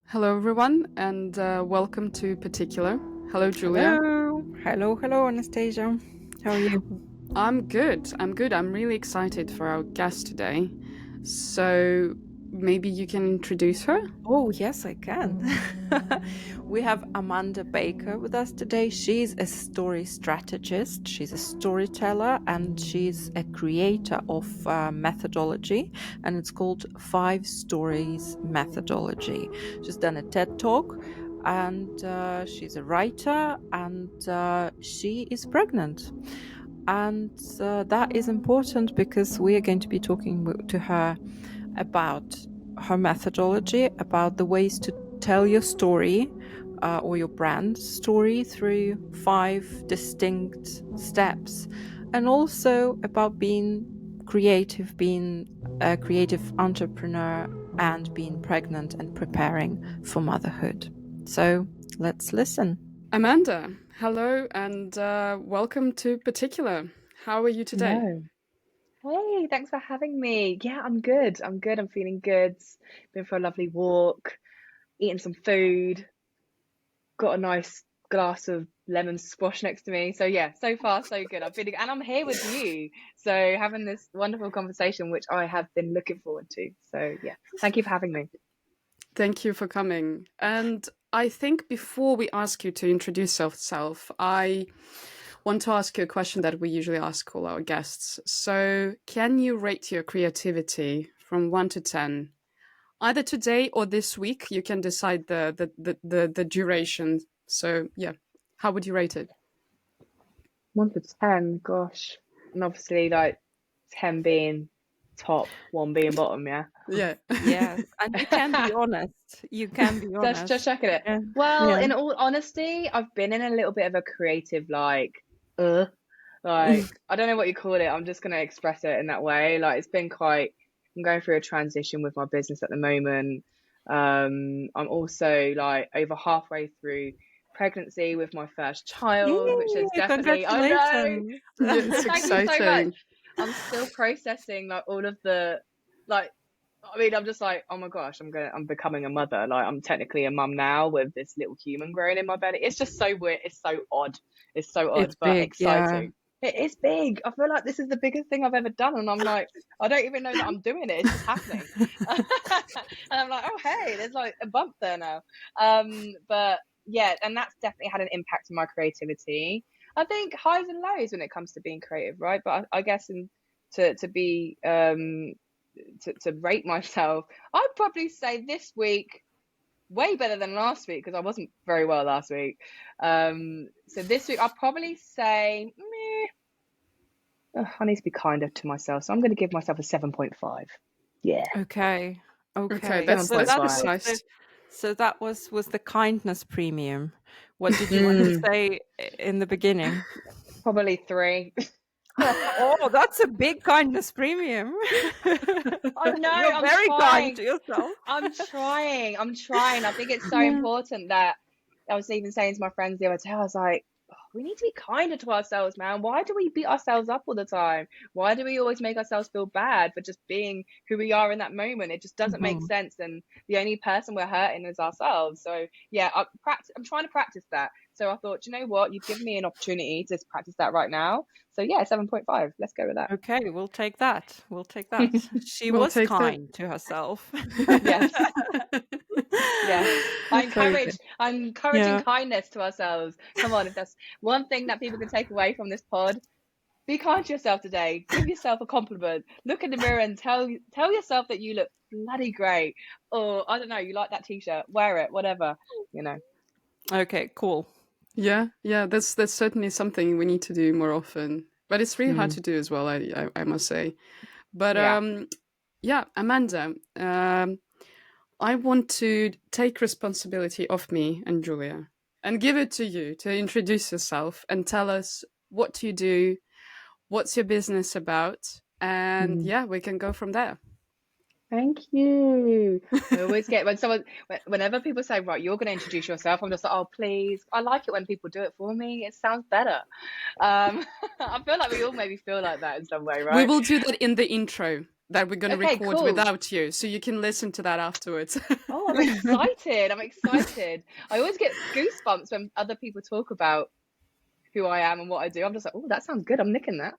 Hello, everyone, and welcome to Particular. Hello, Julia. Hello. Hello, Anastasia. How are you? I'm good. I'm really excited for our guest today. So maybe you can introduce her? Oh, yes, I can. We have Amanda Baker with us today. She's a story strategist, she's a storyteller, and she's a creator of methodology, and it's called Five Stories Methodology. She's done a TED Talk, and she's a writer, and she is pregnant. And that is important because we are going to be talking to her about her methodology, about the ways to tell your story or your brand story through five distinct steps, and also about being creative, being a creative entrepreneur, and being pregnant and preparing for motherhood. So let's listen. Amanda, hello, and welcome to Particular. How are you today? No. Hey, thanks for having me. Yeah, I'm good. I'm good. I'm feeling good. Been for a lovely walk, eating some food, got a nice glass of lemon squash next to me. So yeah, so far so good. I'm feeling, and I'm here with you. So having this wonderful conversation, which I have been looking forward to. So yeah, thank you for having me. Thank you for coming. And I think before we ask you to introduce yourself, I want to ask you a question that we usually ask all our guests. So, can you rate your creativity from 1 to 10? Either today or this week, you can decide the duration. So, yeah, how would you rate it? 1 to 10, gosh. And obviously like 10 being top, one being bottom, yeah. Yeah. Yes, and you can be honest. You can be Just honest. checking it. Yeah. Well, Yeah. in all honesty, I've been in a little bit of a creative uh like I don't know what you call it. I'm just gonna express it in that way. Like it's been quite. I'm going through a transition with my business at the moment. I'm also like over halfway through pregnancy with my first child, which is Yay, definitely. I know. congratulations. Yeah, it's Thank you so much. exciting. I'm still processing like all of the like I mean, I'm just like, oh my gosh, I'm becoming a mother. Like, I'm technically a mum now with this little human growing in my belly. It's just so weird. It's so odd. It's so It's odd, but big, yeah. exciting. It is big. I feel like this is the biggest thing I've ever done, and I'm like, I don't even know that I'm doing it. It's just happening, and I'm like, oh hey, there's like a bump there now. But yeah, and that's definitely had an impact on my creativity. I think highs and lows when it comes to being creative, right? But I guess to be to rate myself, I'd probably say this week way better than last week because I wasn't very well last week. So this week I'll probably say, I need to be kinder to myself, so I'm going to give myself a 7.5. Yeah, Okay. Okay, Okay. that's So that was 7.5. the precise. so that was the kindness premium. What did you want to Mm, say in the beginning? probably 3. Oh, that's a big kindness premium. I know, You're I'm very kind trying. to yourself. I'm trying. I think it's so Yeah. important that I was even saying to my friends the other day, I was like, "Oh, we need to be kinder to ourselves, man. Why do we beat ourselves up all the time? Why do we always make ourselves feel bad for just being who we are in that moment? It just doesn't make Mhm. sense. And the only person we're hurting is ourselves. So yeah, I'm trying to practice that. So I thought, you know what? You've given me an opportunity to practice that right now. So yeah, 7.5. Let's go with that. Okay, we'll take that. We'll take that. She We'll was take that. kind to herself. Yes. Yes. Very good. I'm encouraging Yeah. kindness to ourselves. Come on, if that's one thing that people can take away from this pod, be kind to yourself today. Give yourself a compliment. Look in the mirror and tell yourself that you look bloody great. Or I don't know, you like that t-shirt, wear it, whatever, you know. Okay, cool. Yeah, that's certainly something we need to do more often. But it's really hard Mm, to do as well, I must say. But yeah. yeah, Amanda, I want to take responsibility of me and Julia and give it to you to introduce yourself and tell us what you do, what's your business about, and Mm. yeah, we can go from there. Thank you. I always get whenever people say, right, you're going to introduce yourself, I'm just like, oh, please. I like it when people do it for me. It sounds better. I feel like we all maybe feel like that in some way, We right? will do that in the intro. that we're going to Okay, record cool. without you, so you can listen to that afterwards. Oh, I'm excited. I'm excited. I always get goosebumps when other people talk about who I am and what I do. I'm just like, oh, that sounds good. I'm nicking that.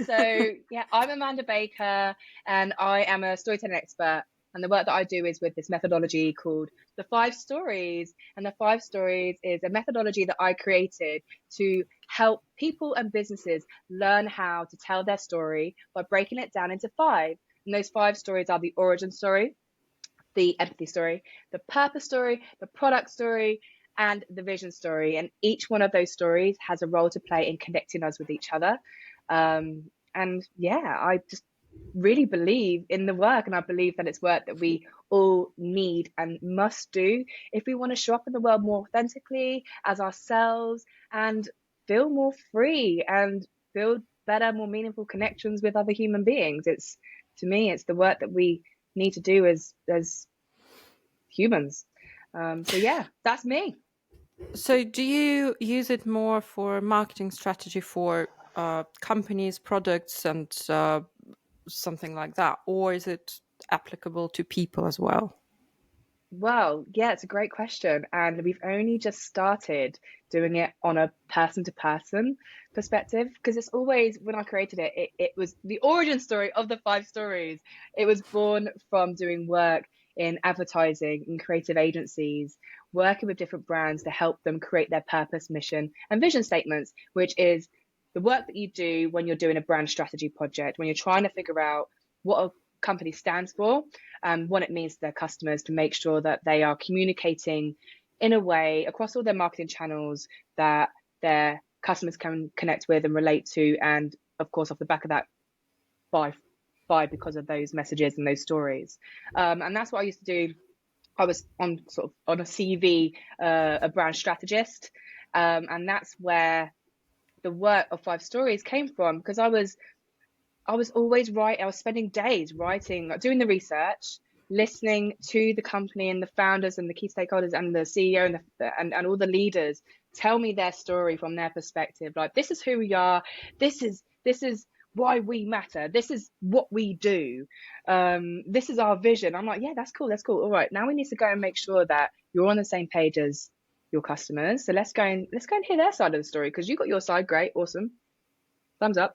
So yeah, I'm Amanda Baker, and I am a storytelling expert. And the work that I do is with this methodology called the 5 stories. And the 5 stories is a methodology that I created to help people and businesses learn how to tell their story by breaking it down into 5. And those 5 stories are the origin story, the empathy story, the purpose story, the product story, and the vision story. And each one of those stories has a role to play in connecting us with each other. And yeah, I just really believe in the work, and I believe that it's work that we all need and must do if we want to show up in the world more authentically as ourselves and feel more free and build better, more meaningful connections with other human beings. It's, to me, it's the work that we need to do as humans. So yeah, that's me. So do you use it more for marketing strategy for companies, products, and something like that, or is it applicable to people as well? Well, yeah, it's a great question. And we've only just started doing it on a person to person perspective, because it's always, when I created it, it was the origin story of the 5 stories. It was born from doing work in advertising and creative agencies, working with different brands to help them create their purpose, mission, and vision statements, which is the work that you do when you're doing a brand strategy project, when you're trying to figure out what a company stands for and what it means to their customers, to make sure that they are communicating in a way across all their marketing channels that their customers can connect with and relate to. And of course, off the back of that, buy because of those messages and those stories. And that's what I used to do. I was on a CV, a brand strategist. And that's where the work of 5 stories came from, because I was always right. I was spending days writing, like doing the research, listening to the company and the founders and the key stakeholders and the CEO and all the leaders tell me their story from their perspective. Like, this is who we are. This is why we matter. This is what we do. This is our vision. I'm like, yeah, that's cool. That's cool. All right, now we need to go and make sure that you're on the same page as your customers. So let's go and hear their side of the story, because you got your side. Great, awesome, thumbs up.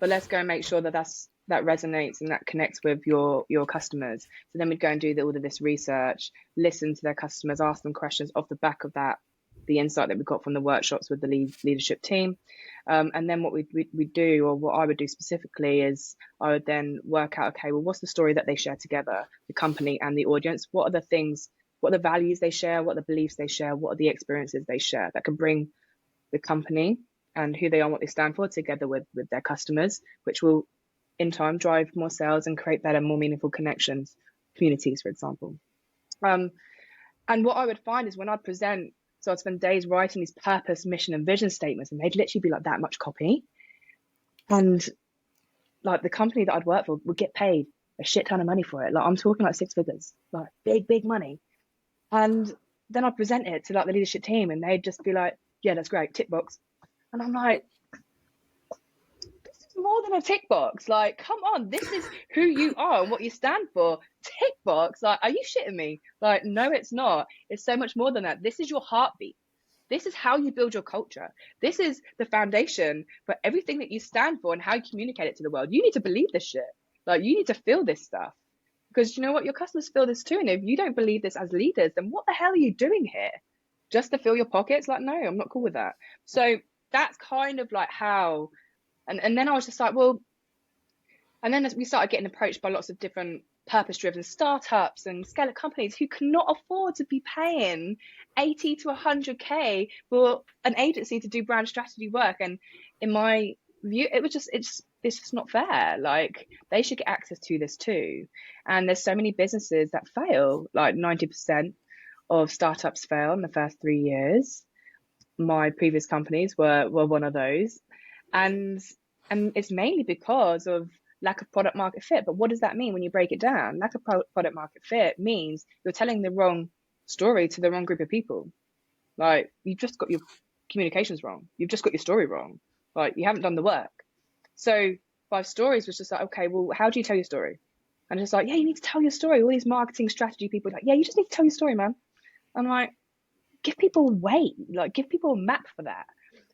But let's go and make sure that that resonates and that connects with your customers. So then we'd go and do all of this research, listen to their customers, ask them questions off the back of that, the insight that we got from the workshops with the leadership team. And then what we do, or what I would do specifically, is I would then work out, okay, well, what's the story that they share together, the company and the audience? What are the things, what are the values they share? What are the beliefs they share? What are the experiences they share that can bring the company and who they are and what they stand for together with their customers, which will in time drive more sales and create better, more meaningful connections, communities, for example. And what I would find is when I present, so I'd spend days writing these purpose, mission, and vision statements, and they'd literally be like that much copy. And like, the company that I'd work for would get paid a shit ton of money for it. Like, I'm talking like 6 figures, like big money. And then I'd present it to like the leadership team, and they'd just be like, yeah, that's great, tick box. And I'm like, this is more than a tick box. Like, come on, this is who you are and what you stand for. Tick box? Like, are you shitting me? Like, no, it's not. It's so much more than that. This is your heartbeat. This is how you build your culture. This is the foundation for everything that you stand for and how you communicate it to the world. You need to believe this shit. Like, you need to feel this stuff. Because you know what? Your customers feel this too. And if you don't believe this as leaders, then what the hell are you doing here? Just to fill your pockets? Like, no, I'm not cool with that. So that's kind of like how, and then I was just like, well, and then as we started getting approached by lots of different purpose-driven startups and scale-up companies who cannot afford to be paying 80 to 100K for an agency to do brand strategy work. And in my view, it's just not fair. Like, they should get access to this too. And there's so many businesses that fail. Like 90% of startups fail in the first 3 years. My previous companies were one of those, and it's mainly because of lack of product market fit. But what does that mean when you break it down? Lack of product market fit means you're telling the wrong story to the wrong group of people. Like, you've just got your communications wrong. You've just got your story wrong. Like, you haven't done the work. So 5 stories was just like, okay, well, how do you tell your story? And just like, yeah, you need to tell your story. All these marketing strategy people are like, yeah, you just need to tell your story, man. I'm like, give people a way, like give people a map for that.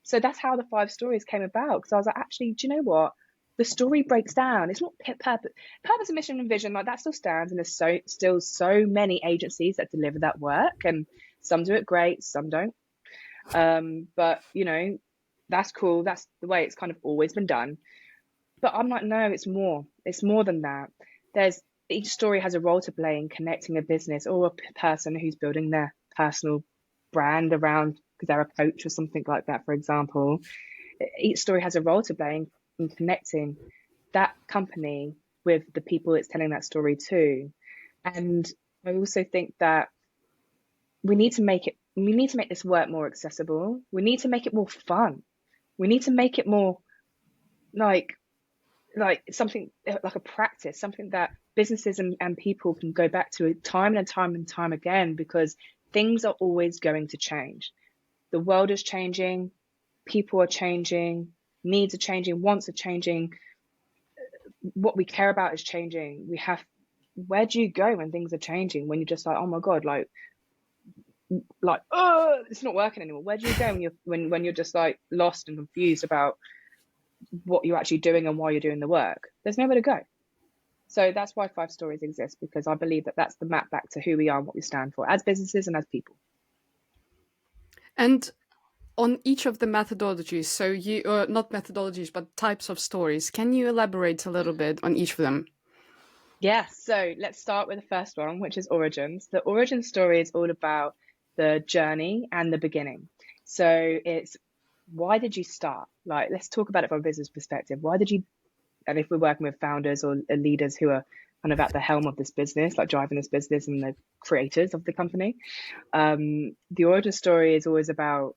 So that's how the 5 stories came about. Because I was like, actually, do you know what? The story breaks down. It's not purpose and mission and vision, like that still stands, and there's still so many agencies that deliver that work, and some do it great, some don't. But you know, that's cool. That's the way it's kind of always been done. But I'm like, no, it's more. It's more than that. There's Each story has a role to play in connecting a business or a person who's building their personal brand around because they're a coach or something like that, for example. Each story has a role to play in connecting that company with the people it's telling that story to. And I also think that we need to make this work more accessible. We need to make it more fun. We need to make it more like something like a practice, something that businesses and people can go back to time and time and time again, because things are always going to change. The world is changing, people are changing, needs are changing, wants are changing, what we care about is changing. Where do you go when things are changing? When you're just like, oh my God, oh, it's not working anymore. Where do you go when you're just like lost and confused about what you're actually doing and why you're doing the work? There's nowhere to go. So that's why 5 stories exist, because I believe that that's the map back to who we are and what we stand for as businesses and as people. And on each of the methodologies, so you, or not methodologies, but types of stories, can you elaborate a little bit on each of them? Yeah, so let's start with the first one, which is origins. The origin story is all about the journey and the beginning. So it's, why did you start? Like, let's talk about it from a business perspective. Why did you, and if we're working with founders or leaders who are kind of at the helm of this business, like driving this business and the creators of the company, the origin story is always about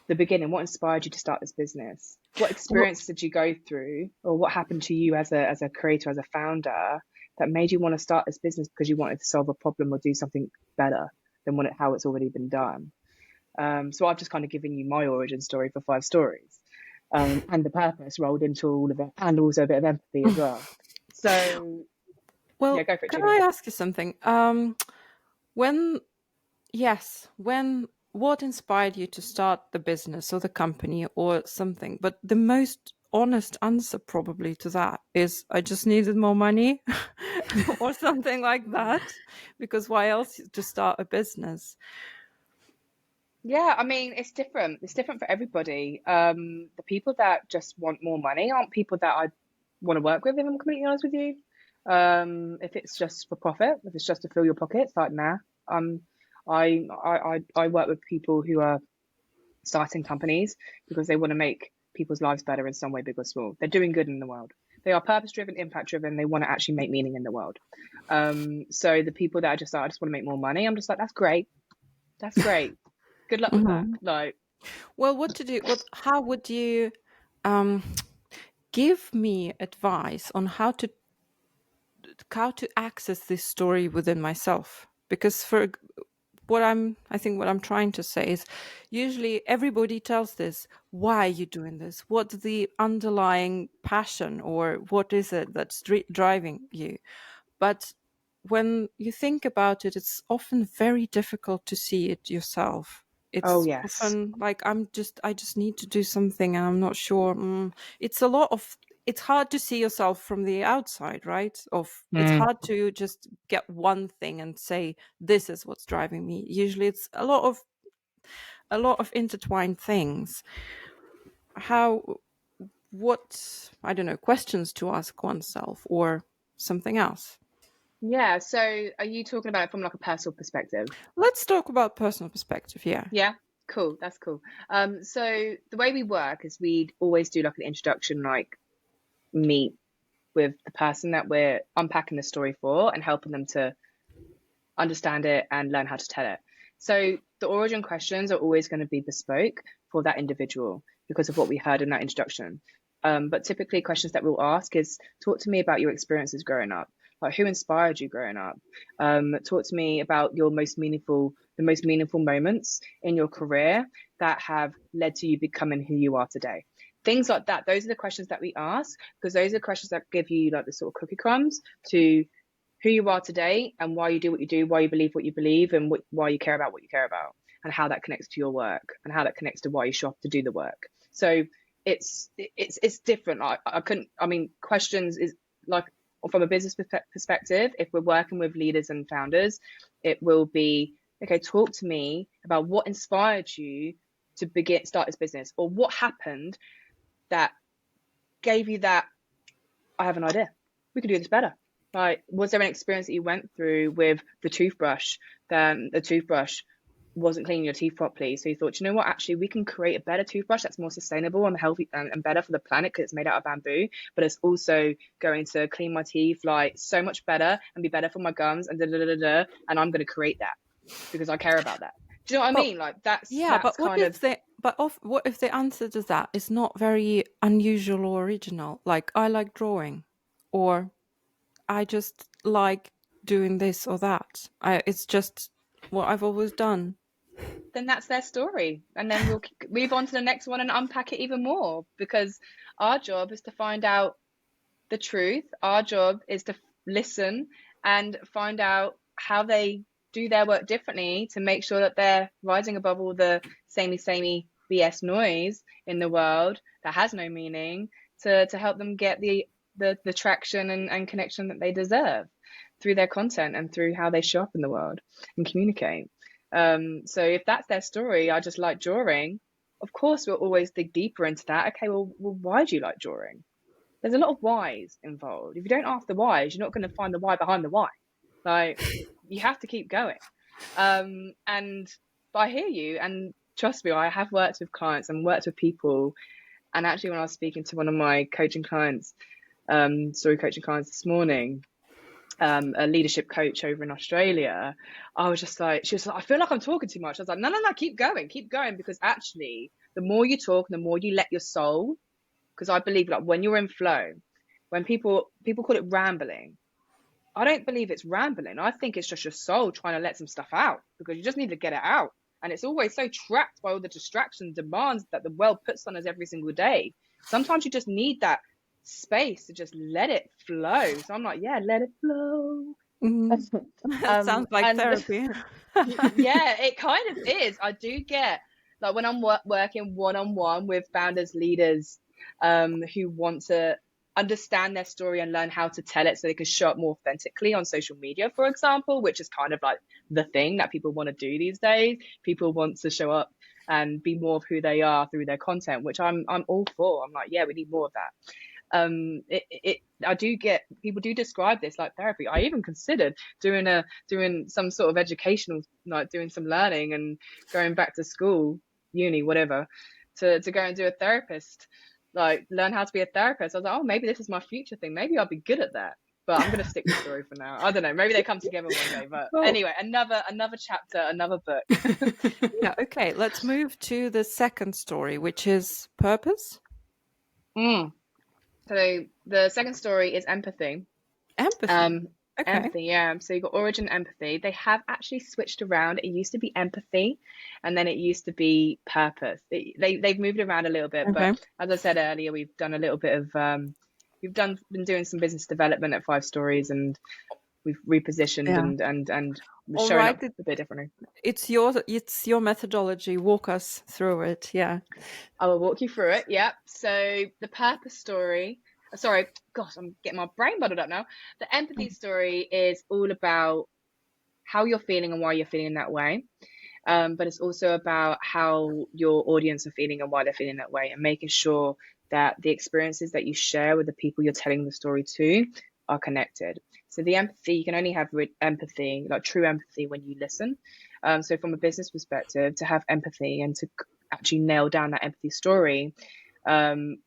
the beginning. What inspired you to start this business? What experiences did you go through, or what happened to you as a creator, as a founder, that made you want to start this business because you wanted to solve a problem or do something better than how it's already been done? So I've just kind of given you my origin story for 5 stories, and the purpose rolled into all of it, and also a bit of empathy as well. So, well, yeah, go for it, can Julie. I ask you something? What inspired you to start the business or the company or something? But the most honest answer probably to that is, I just needed more money or something like that, because why else to start a business? Yeah, I mean, it's different. It's different for everybody. The people that just want more money aren't people that I want to work with, if I'm completely honest with you. If it's just for profit, if it's just to fill your pockets, like, nah. I work with people who are starting companies because they want to make people's lives better in some way, big or small. They're doing good in the world. They are purpose-driven, impact-driven. They want to actually make meaning in the world. So the people that are just like, I just want to make more money, I'm just like, that's great. That's great. Good luck with that. Like, well, how would you give me advice on how to access this story within myself? Because what I'm trying to say is, usually everybody tells this, why are you doing this? What's the underlying passion, or what is it that's driving you? But when you think about it, it's often very difficult to see it yourself. oh It's yes. often like, I just need to do something and I'm not sure. It's hard to see yourself from the outside, right? It's hard to just get one thing and say, this is what's driving me. Usually it's a lot of intertwined things. I don't know, questions to ask oneself or something else. Yeah. So are you talking about it from like a personal perspective? Let's talk about personal perspective. Yeah. Yeah. Cool. That's cool. So the way we work is we'd always do like an introduction, like meet with the person that we're unpacking the story for and helping them to understand it and learn how to tell it. So the origin questions are always going to be bespoke for that individual because of what we heard in that introduction. But typically questions that we'll ask is, talk to me about your experiences growing up. Like, who inspired you growing up? Talk to me about the most meaningful moments in your career that have led to you becoming who you are today. things like that. Those are the questions that we ask, because those are the questions that give you like the sort of cookie crumbs to who you are today and why you do what you do, why you believe what you believe, and why you care about what you care about, and how that connects to your work, and how that connects to why you show up to do the work. So it's different. I mean, questions is like, from a business perspective, if we're working with leaders and founders, it will be, okay, talk to me about what inspired you to start this business, or what happened that gave you that, I have an idea, we could do this better. Like, was there an experience that you went through with the toothbrush, then the toothbrush wasn't cleaning your teeth properly, so you thought, you know what, actually we can create a better toothbrush that's more sustainable and healthy and better for the planet, because it's made out of bamboo, but it's also going to clean my teeth like so much better and be better for my gums, and and I'm going to create that because I care about that. Do you know what I mean? Like, that's but what kind if of what if the answer to that is not very unusual or original? Like, I like drawing, or I just like doing this or that. It's just what I've always done. then that's their story, and then we'll move on to the next one and unpack it even more, because our job is to find out the truth. Our job is to listen and find out how they do their work differently, to make sure that they're rising above all the samey BS noise in the world that has no meaning, to help them get the traction and connection that they deserve through their content and through how they show up in the world and communicate. So if that's their story, I just like drawing, of course we'll always dig deeper into that. Okay, well why do you like drawing? There's a lot of whys involved. If you don't ask the whys, you're not going to find the why behind the why. Like, you have to keep going. But I hear you, and trust me, I have worked with clients and worked with people. And actually, when I was speaking to one of my coaching clients, story coaching clients this morning, a leadership coach over in Australia, I was just like, she was like, I feel like I'm talking too much. I was like, no, keep going, because actually, the more you talk, the more you let your soul, because I believe, like, when you're in flow, when people call it rambling, I don't believe it's rambling. I think it's just your soul trying to let some stuff out, because you just need to get it out. And it's always so trapped by all the distractions, demands that the world puts on us every single day. Sometimes you just need that space to just let it flow. So I'm like, yeah, let it flow. That sounds like therapy. Yeah, it kind of is. I do get, like, when I'm working one-on-one with founders, leaders, who want to understand their story and learn how to tell it so they can show up more authentically on social media, for example, which is kind of like the thing that people want to do these days. People want to show up and be more of who they are through their content, which I'm all for. I'm like, yeah, we need more of that. I do get, people do describe this like therapy. I even considered doing some sort of educational, like doing some learning and going back to school, uni, whatever, to go and do a therapist, like learn how to be a therapist. I was like, oh, maybe this is my future thing. Maybe I'll be good at that. But I'm going to stick with story for now. I don't know. Maybe they come together one day. But anyway, another chapter, another book. Yeah. Okay. Let's move to the second story, which is purpose. So the second story is empathy. Empathy. Okay. Empathy, yeah. So you've got origin, empathy. They have actually switched around. It used to be empathy, and then it used to be purpose. They've moved around a little bit, Okay. but as I said earlier, we've done a little bit of been doing some business development at 5 Stories, and we've repositioned and All showing right. up a bit differently. It's your methodology. Walk us through it. Yeah. I will walk you through it. Yeah. So the purpose story. Sorry, gosh, I'm getting my brain muddled up now. The empathy story is all about how you're feeling and why you're feeling that way. But it's also about how your audience are feeling and why they're feeling that way, and making sure that the experiences that you share with the people you're telling the story to are connected. So the empathy, you can only have empathy, like true empathy, when you listen. So from a business perspective, to have empathy and to actually nail down that empathy story,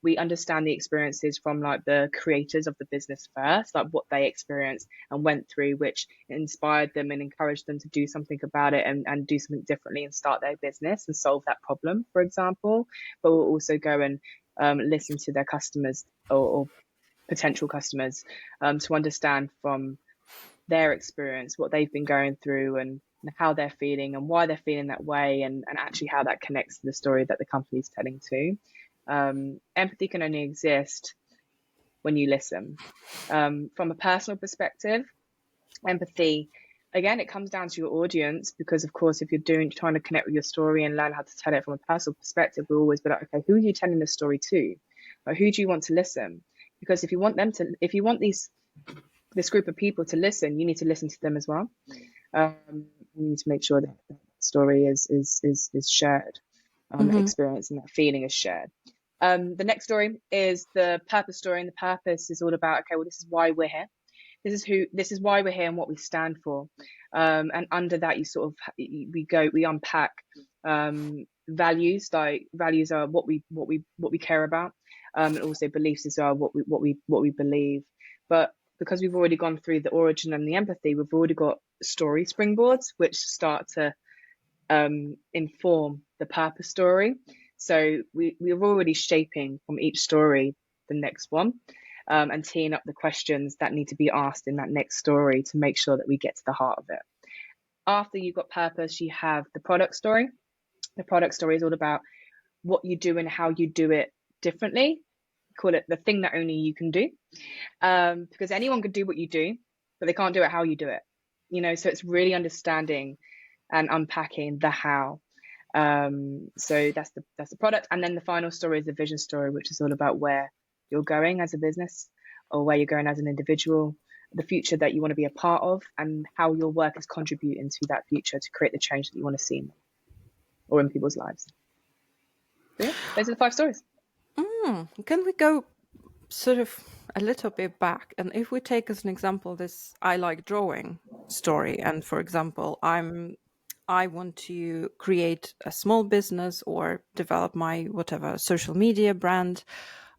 we understand the experiences from like the creators of the business first, like what they experienced and went through, which inspired them and encouraged them to do something about it and do something differently and start their business and solve that problem, for example. But we'll also go and listen to their customers or potential customers, to understand from their experience what they've been going through and how they're feeling and why they're feeling that way, and actually how that connects to the story that the company's telling too. Empathy can only exist when you listen. From a personal perspective, empathy, again, it comes down to your audience, because of course, if you're trying to connect with your story and learn how to tell it from a personal perspective, we'll always be like, okay, who are you telling the story to? Or who do you want to listen? Because if you want this group of people to listen, you need to listen to them as well. You need to make sure that that story is shared, that experience and that feeling is shared. The next story is the purpose story, and the purpose is all about, okay, well, this is why we're here. This is why we're here and what we stand for. And under that, we unpack values. Like, values are what we care about, and also beliefs as well, what we believe. But because we've already gone through the origin and the empathy, we've already got story springboards which start to inform the purpose story. So we're already shaping from each story the next one, and teeing up the questions that need to be asked in that next story to make sure that we get to the heart of it. After you've got purpose, you have the product story. The product story is all about what you do and how you do it differently. Call it the thing that only you can do, because anyone can do what you do, but they can't do it how you do it. So it's really understanding and unpacking the how. So that's the product, and then the final story is the vision story, which is all about where you're going as a business, or where you're going as an individual, the future that you want to be a part of, and how your work is contributing to that future to create the change that you want to see in them or in people's lives. So yeah, those are the 5 stories. Can we go sort of a little bit back? And if we take as an example this I like drawing story, and for example, I want to create a small business or develop my whatever social media brand,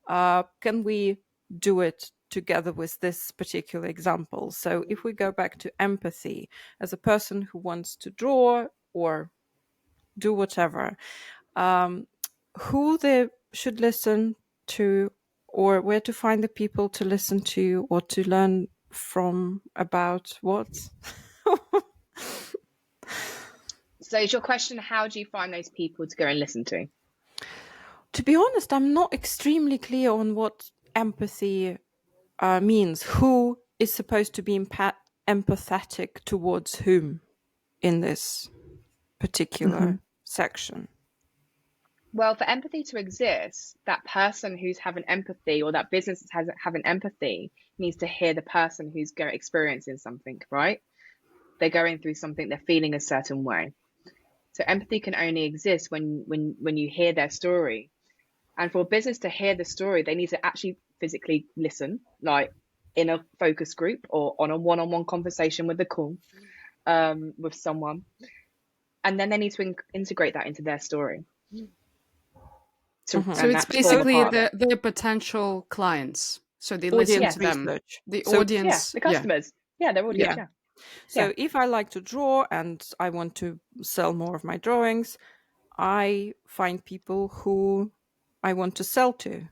can we do it together with this particular example? So if we go back to empathy, as a person who wants to draw or do whatever, who they should listen to, or where to find the people to listen to or to learn from about what? So is your question, how do you find those people to go and listen to? To be honest, I'm not extremely clear on what empathy means. Who is supposed to be empathetic towards whom in this particular section? Well, for empathy to exist, that person who's having empathy, or that business that's having empathy, needs to hear the person who's experiencing something, right? They're going through something, they're feeling a certain way. So empathy can only exist when you hear their story. And for a business to hear the story, they need to actually physically listen, like in a focus group or on a one-on-one conversation with a call, with someone. And then they need to integrate that into their story. So it's basically the potential clients. So they listen to them. Research. The audience. The customers. Yeah, their audience. Yeah. So if I like to draw and I want to sell more of my drawings, I find people who I want to sell to.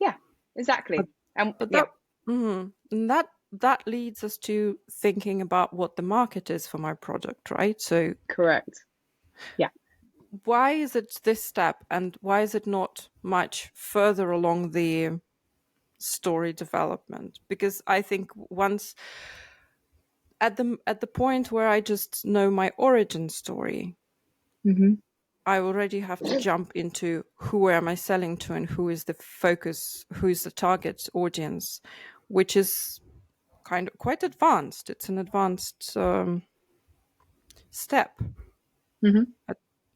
Yeah, exactly. That leads us to thinking about what the market is for my product, right? So correct. Yeah. Why is it this step, and why is it not much further along the story development? Because I think once at the point where I just know my origin story, I already have to jump into who am I selling to and who is the focus, who is the target audience, which is kind of quite advanced. It's an advanced step.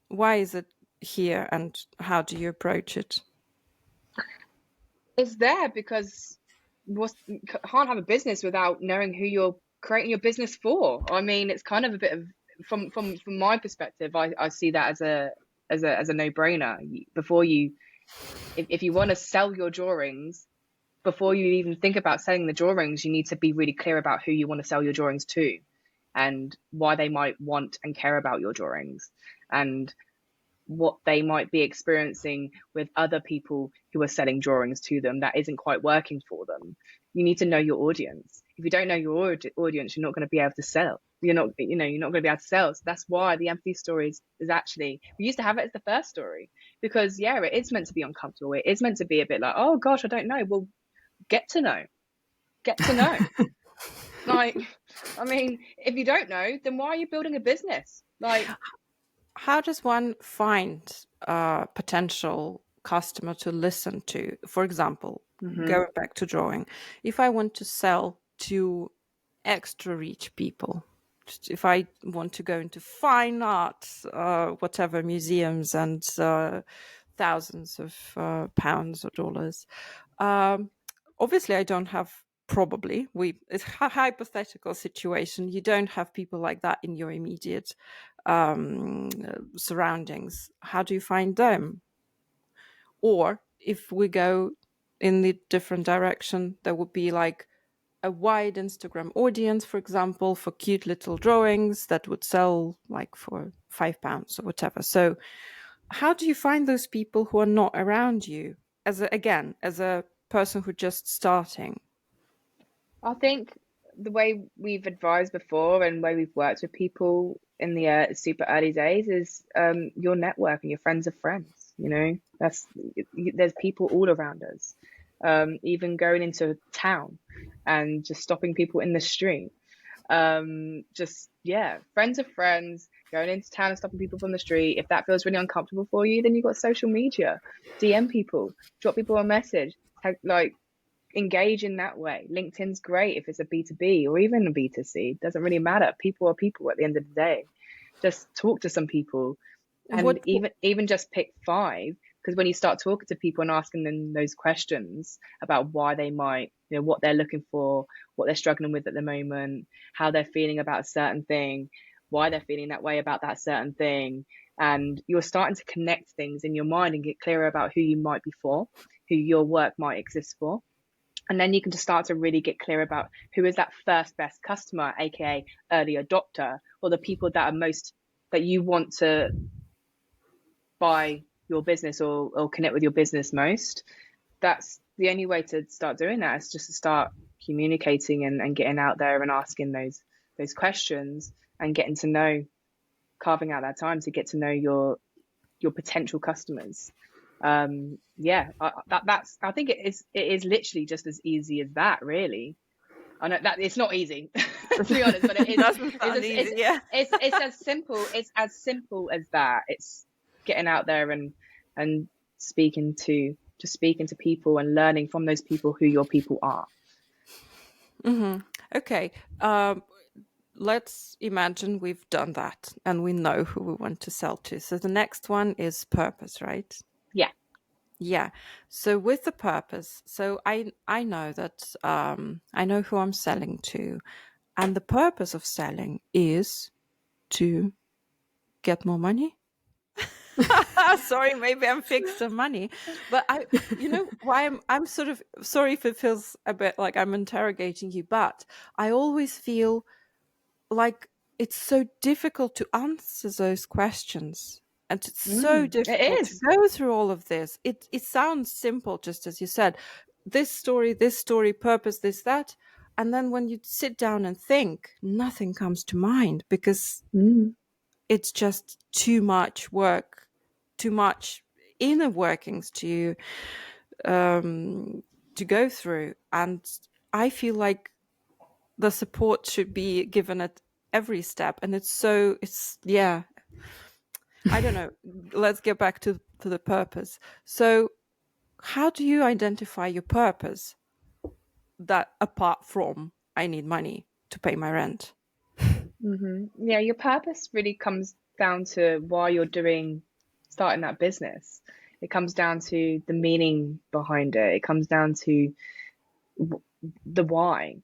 Why is it here, and how do you approach it? It's there because you can't have a business without knowing who you're creating your business for. I mean, it's kind of a bit of, from my perspective, I see that as a no-brainer. Before if you want to sell your drawings, before you even think about selling the drawings, you need to be really clear about who you want to sell your drawings to, and why they might want and care about your drawings, and what they might be experiencing with other people who are selling drawings to them that isn't quite working for them. You need to know your audience. If you don't know your audience, you're not going to be able to sell. you're not going to be able to sell. So that's why the empathy stories is actually, we used to have it as the first story, because it is meant to be uncomfortable. It is meant to be a bit like, oh gosh, I don't know. Well, get to know. Like, I mean, if you don't know, then why are you building a business? Like, how does one find a potential customer to listen to? For example, going back to drawing, if I want to sell to extra rich people, if I want to go into fine arts, whatever, museums and thousands of pounds or dollars, obviously I don't have, probably, it's a hypothetical situation, you don't have people like that in your immediate surroundings. How do you find them? Or if we go in the different direction, there would be like a wide Instagram audience, for example, for cute little drawings that would sell like for £5 or whatever. So how do you find those people who are not around you as a person who's just starting? I think the way we've advised before and way we've worked with people in the super early days is your network and your friends of friends. There's people all around us. Even going into town and just stopping people in the street. Friends of friends, going into town and stopping people from the street. If that feels really uncomfortable for you, then you've got social media. DM people, drop people a message, engage in that way. LinkedIn's great if it's a B2B or even a B2C. Doesn't really matter. People are people at the end of the day. Just talk to some people, and even just pick 5, because when you start talking to people and asking them those questions about why they might, what they're looking for, what they're struggling with at the moment, how they're feeling about a certain thing, why they're feeling that way about that certain thing, and you're starting to connect things in your mind and get clearer about who you might be for, who your work might exist for. And then you can just start to really get clear about who is that first best customer, aka early adopter, or the people that you want to buy your business or connect with your business most. That's the only way to start doing that, is just to start communicating and getting out there and asking those questions and getting to know, carving out that time to get to know your potential customers. I think it is literally just as easy as that, really. I know that it's not easy to be honest, but it's as simple as that. It's getting out there and speaking to people and learning from those people who your people are. Okay, let's imagine we've done that and we know who we want to sell to. So the next one is purpose, right? Yeah. So with the purpose, so I know that I know who I'm selling to, and the purpose of selling is to get more money. Sorry, maybe I'm fixed on money, but why I'm sort of sorry if it feels a bit like I'm interrogating you, but I always feel like it's so difficult to answer those questions. And it's so difficult to go through all of this. It sounds simple, just as you said, this story, purpose, this, that. And then when you sit down and think, nothing comes to mind, because it's just too much work, too much inner workings to go through. And I feel like the support should be given at every step. And I don't know. Let's get back to the purpose. So how do you identify your purpose, that apart from I need money to pay my rent? Yeah, your purpose really comes down to why you're starting that business. It comes down to the meaning behind it. It comes down to the why.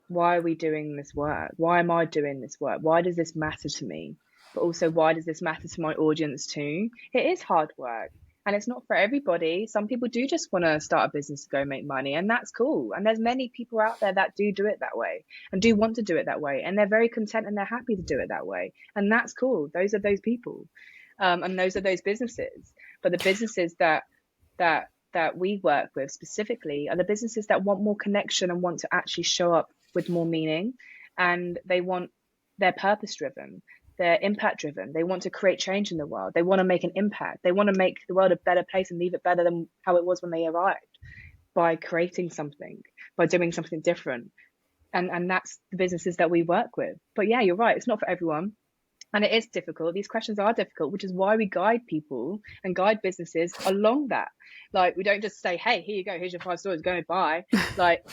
Why are we doing this work? Why am I doing this work? Why does this matter to me? But also, why does this matter to my audience too? It is hard work, and it's not for everybody. Some people do just want to start a business to go make money, and that's cool. And there's many people out there that do it that way and do want to do it that way, and they're very content and they're happy to do it that way, and that's cool. Those are those people, and those are those businesses. But the businesses that we work with specifically are the businesses that want more connection and want to actually show up with more meaning, and they want they're purpose driven, they're impact driven, they want to create change in the world, they want to make an impact, they want to make the world a better place and leave it better than how it was when they arrived, by creating something, by doing something different. And that's the businesses that we work with. But yeah, you're right, it's not for everyone. And it is difficult. These questions are difficult, which is why we guide people and guide businesses along that. Like, we don't just say, hey, here you go, here's your 5 stories, go and buy. Like,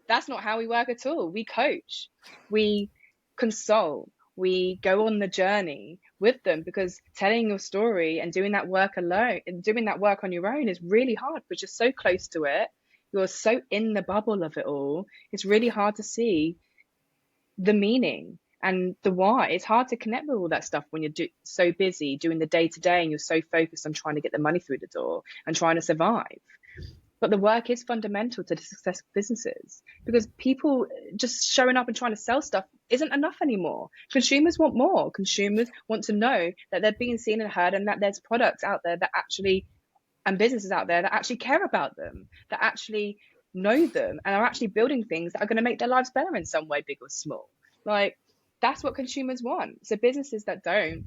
that's not how we work at all. We coach, we consult, we go on the journey with them, because telling your story and doing that work alone and doing that work on your own is really hard, because you're so close to it. You're so in the bubble of it all. It's really hard to see the meaning and the why. It's hard to connect with all that stuff when you're so busy doing the day to day, and you're so focused on trying to get the money through the door and trying to survive. But the work is fundamental to the success of businesses, because people just showing up and trying to sell stuff isn't enough anymore. Consumers want more. Consumers want to know that they're being seen and heard, and that there's products out there that actually, and businesses out there that actually care about them, that actually know them, and are actually building things that are going to make their lives better in some way, big or small. Like, that's what consumers want. So businesses that don't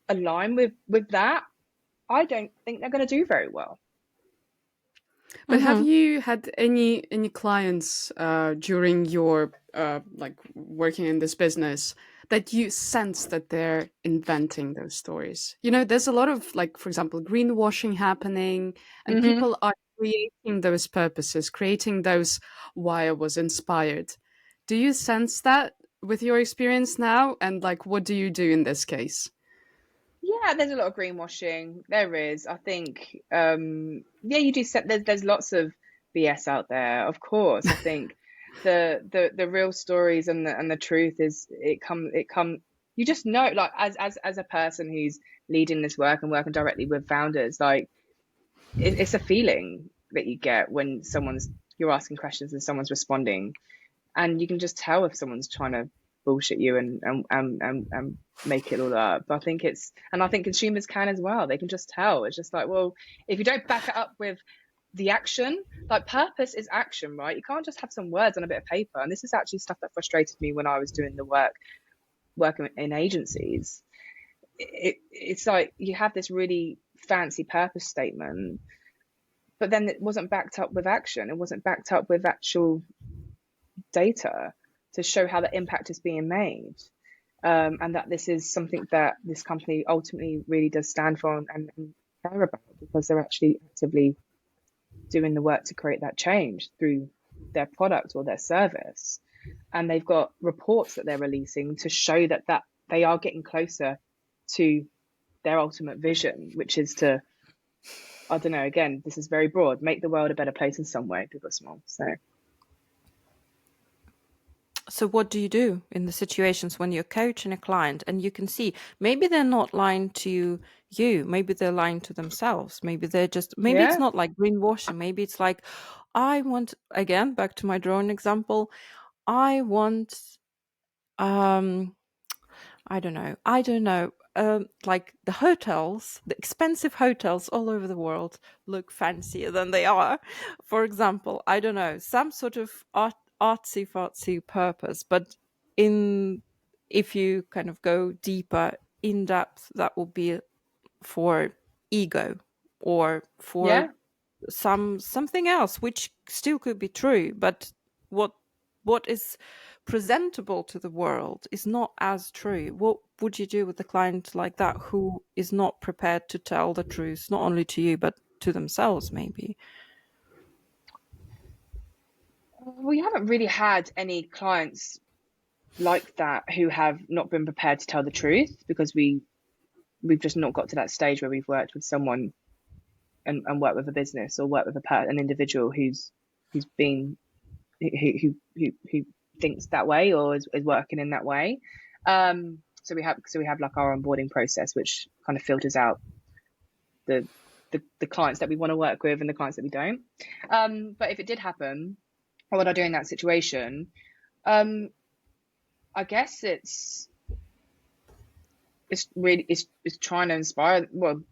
align with that, I don't think they're going to do very well. But have you had any clients during your like working in this business that you sense that they're inventing those stories? You know, there's a lot of, like, for example, greenwashing happening, and people are creating those purposes, creating those why I was inspired. Do you sense that with your experience now? And like, what do you do in this case? Yeah, there's a lot of greenwashing. There is. I think, yeah, you do set, there's lots of BS out there. Of course, I think the real stories and the truth is, it come. You just know, like, as a person who's leading this work and working directly with founders, like, it's a feeling that you get when you're asking questions and someone's responding, and you can just tell if someone's trying to bullshit you and make it all up. I think consumers can as well. They can just tell. It's just like, well, if you don't back it up with the action, like, purpose is action, right? You can't just have some words on a bit of paper. And this is actually stuff that frustrated me when I was doing the working in agencies. It's like, you have this really fancy purpose statement, but then it wasn't backed up with action. It wasn't backed up with actual data to show how the impact is being made, and that this is something that this company ultimately really does stand for and care about, because they're actually actively doing the work to create that change through their product or their service. And they've got reports that they're releasing to show that they are getting closer to their ultimate vision, which is to, I don't know, again, this is very broad, make the world a better place in some way, big or small. So what do you do in the situations when you're coaching a client and you can see maybe they're not lying to you, maybe they're lying to themselves, maybe it's not like greenwashing, maybe it's like, I want, again, back to my drone example, I want, I don't know, like the expensive hotels all over the world look fancier than they are. For example, I don't know, some sort of artsy fartsy purpose, but if you kind of go deeper in depth, that will be for ego or for something else, which still could be true, but what is presentable to the world is not as true. What would you do with a client like that who is not prepared to tell the truth, not only to you but to themselves, maybe? We haven't really had any clients like that who have not been prepared to tell the truth, because we've just not got to that stage where we've worked with someone and worked with a business or worked with an individual who's been who thinks that way or is working in that way. So we have like our onboarding process, which kind of filters out the clients that we want to work with and the clients that we don't. But if it did happen, what would I do in that situation? I guess it's trying to inspire, well,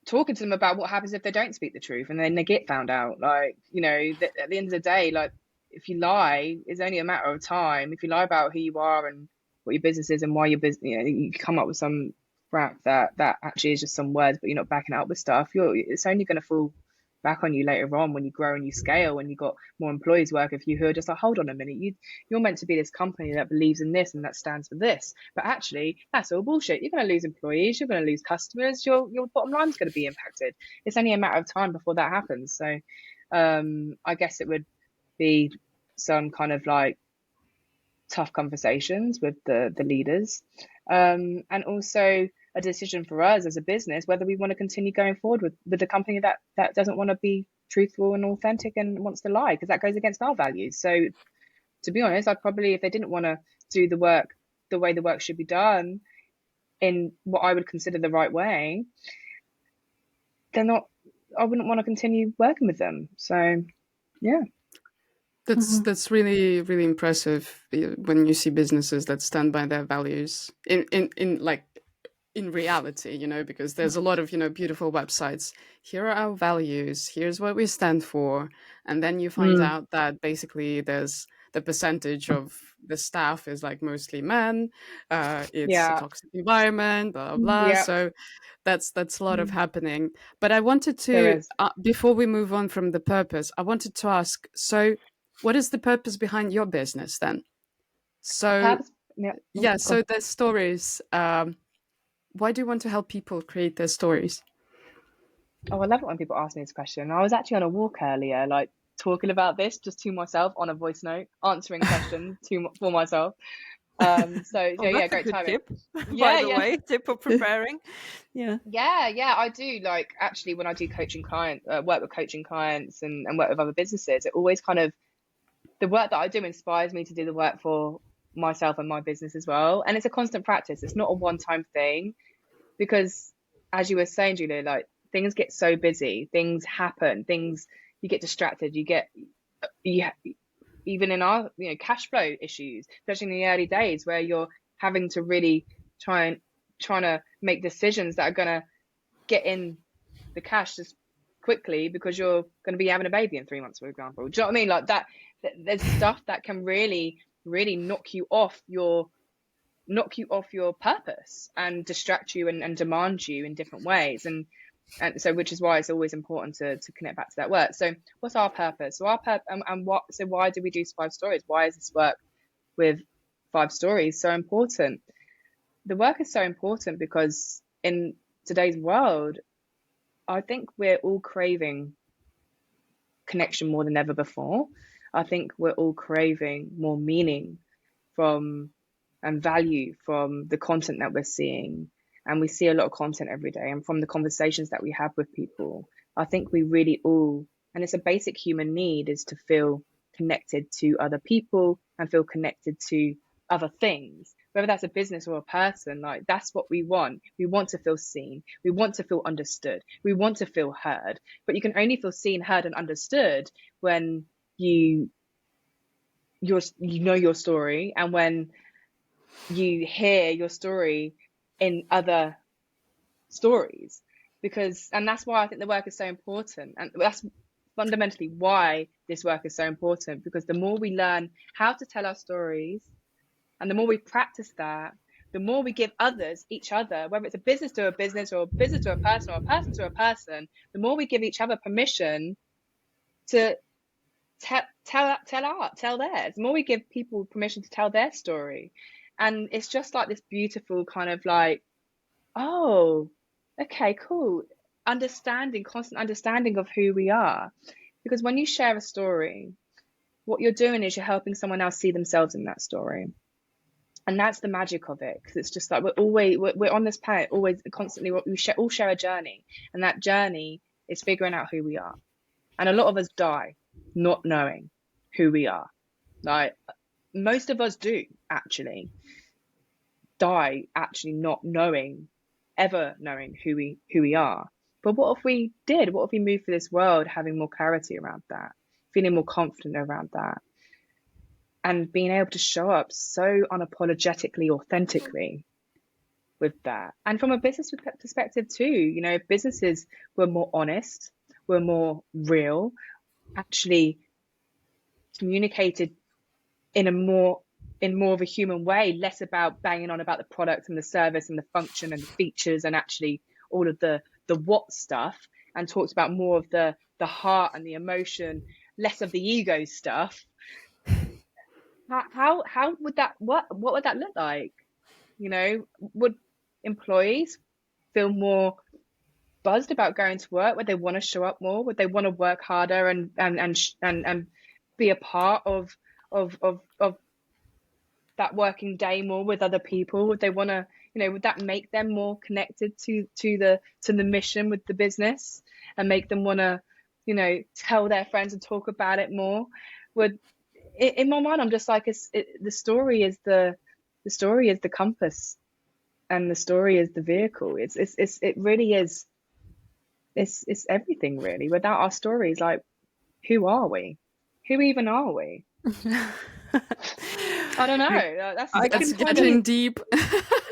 talking to them about what happens if they don't speak the truth and then they get found out. Like, you know, at the end of the day, like, if you lie, it's only a matter of time. If you lie about who you are and what your business is and why your business, you come up with some crap that actually is just some words, but you're not backing it up with stuff. It's only going to fall back on you later on when you grow and you scale and you've got more employees working for you who are just like, hold on a minute, you're meant to be this company that believes in this and that stands for this, but actually that's all bullshit. You're going to lose employees, you're going to lose customers, your bottom line's going to be impacted. It's only a matter of time before that happens. So I guess it would be some kind of like tough conversations with the leaders, and also a decision for us as a business whether we want to continue going forward with the company that doesn't want to be truthful and authentic and wants to lie, because that goes against our values. So to be honest, I'd probably, if they didn't want to do the work the way the work should be done in what I would consider the right way, I wouldn't want to continue working with them. So yeah. That's really, really impressive when you see businesses that stand by their values in like in reality, because there's a lot of, beautiful websites. Here are our values, here's what we stand for. And then you find out that basically there's the percentage of the staff is like mostly men. It's a Yeah. toxic environment, blah, blah. Yeah. So that's a lot of happening. But I wanted There to, is. before we move on from the purpose, I wanted to ask, so what is the purpose behind your business then? So, Purpose. Yeah. yeah, Go on. so there's stories. Why do you want to help people create their stories? Oh, I love it when people ask me this question. I was actually on a walk earlier, like talking about this just to myself on a voice note, answering questions for myself. So Oh, yeah, that's a great good timing. tip, by Yeah, the yeah. way, tip for preparing. Yeah. Yeah, I do. Like, actually, when I do work with coaching clients and work with other businesses, it always kind of, the work that I do inspires me to do the work for myself and my business as well. And it's a constant practice. It's not a one-time thing, because as you were saying, Julia, like things get so busy, things happen, you get distracted, even in our cash flow issues, especially in the early days where you're having to really trying to make decisions that are going to get in the cash just quickly because you're going to be having a baby in 3 months, for example. Do you know what I mean? Like that, there's stuff that can really, really knock you off your purpose and distract you and demand you in different ways. And so, which is why it's always important to connect back to that work. So what's our purpose? So why do we do 5 stories? Why is this work with 5 stories so important? The work is so important because in today's world, I think we're all craving connection more than ever before. I think we're all craving more meaning from and value from the content that we're seeing. And we see a lot of content every day, and from the conversations that we have with people, I think we really all, and it's a basic human need, is to feel connected to other people and feel connected to other things, whether that's a business or a person. Like, that's what we want. We want to feel seen, we want to feel understood, we want to feel heard. But you can only feel seen, heard and understood when you know your story, and when you hear your story in other stories. And that's why I think the work is so important, and that's fundamentally why this work is so important, because the more we learn how to tell our stories and the more we practice that, the more we give each other, whether it's a business to a business or a business to a person or a person to a person, the more we give each other permission to tell theirs, the more we give people permission to tell their story. And it's just like this beautiful kind of like, oh, okay, cool. Constant understanding of who we are. Because when you share a story, what you're doing is you're helping someone else see themselves in that story. And that's the magic of it. Because it's just like we're on this planet, always constantly, we all share a journey. And that journey is figuring out who we are. And a lot of us die not knowing who we are. Like, most of us do actually die actually not ever knowing who we are. But what if we did? What if we moved through this world having more clarity around that, feeling more confident around that, and being able to show up so unapologetically, authentically with that? And from a business perspective too, if businesses were more honest, were more real, actually communicated in more of a human way, less about banging on about the product and the service and the function and the features and actually all of the what stuff, and talked about more of the heart and the emotion, less of the ego stuff. How would that, what would that look like? You know, would employees feel more buzzed about going to work? Would they want to show up more? Would they want to work harder and be a part of that working day more with other people? Would they want to, you know, would that make them more connected to the mission with the business, and make them want to, you know, tell their friends and talk about it more? Would, in my mind, I'm just like, the story is the compass, and the story is the vehicle. It really is. It's everything, really. Without our stories, like, who are we? Who even are we? I don't know. That's getting deep.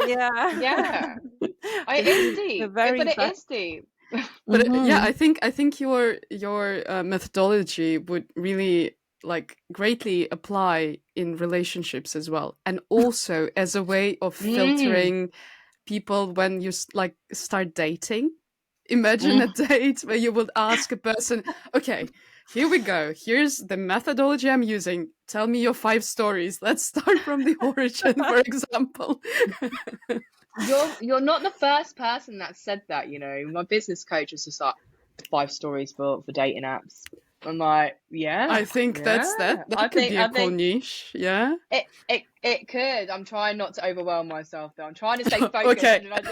Yeah. It is deep, but it is deep. But I think your methodology would really like greatly apply in relationships as well, and also as a way of filtering people when you like start dating. Imagine a date where you would ask a person, okay, here we go. Here's the methodology I'm using. Tell me your 5 stories. Let's start from the origin, for example. You're not the first person that said that, you know. My business coach was just like, 5 stories for dating apps. I'm like, yeah. I think that could be a cool niche. Yeah. It could. I'm trying not to overwhelm myself though. I'm trying to stay focused. Okay. But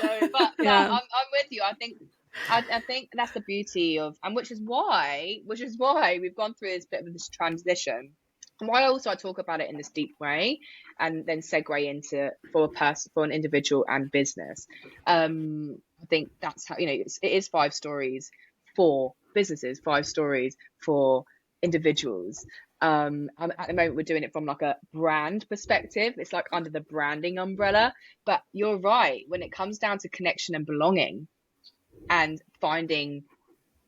I'm with you. I think that's the beauty of, and which is why we've gone through this bit of this transition. And why also I talk about it in this deep way, and then segue into for a person, for an individual and business. I think that's how, you know, it is 5 stories for businesses, 5 stories for individuals. At the moment we're doing it from like a brand perspective. It's like under the branding umbrella. But you're right, when it comes down to connection and belonging, and finding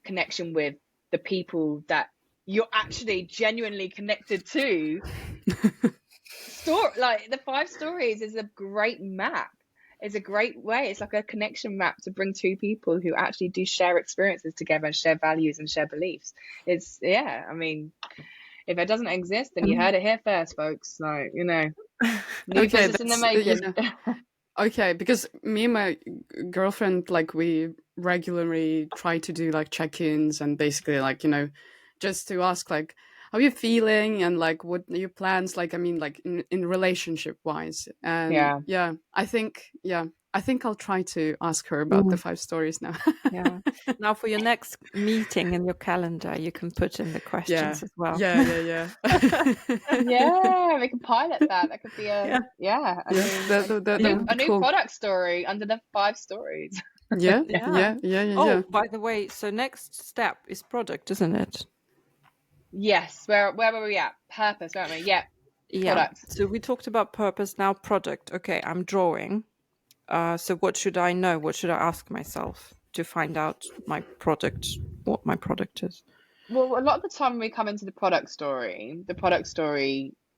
connection with the people that you're actually genuinely connected to, like the 5 stories is a great map. It's a great way. It's like a connection map to bring 2 people who actually do share experiences together and share values and share beliefs. It's, yeah, I mean, if it doesn't exist, then you heard it here first, folks. Like, you know, new business in the making. Okay, because me and my girlfriend, like, we regularly try to do like check-ins, and basically, like, you know, just to ask like, how are you feeling, and like, what are your plans, like, I mean, like in relationship wise. And I think I'll try to ask her about the 5 stories now. Yeah. Now for your next meeting in your calendar, you can put in the questions as well. Yeah. Yeah, we can pilot that. That could be a new product story under the 5 stories. Yeah. Oh, by the way, so next step is product, isn't it? Yes. Where were we at? Purpose, weren't we? Yeah. Product. So we talked about purpose, now product. Okay, I'm drawing. So what should I know? What should I ask myself to find out what my product is? Well, a lot of the time when we come into the product story,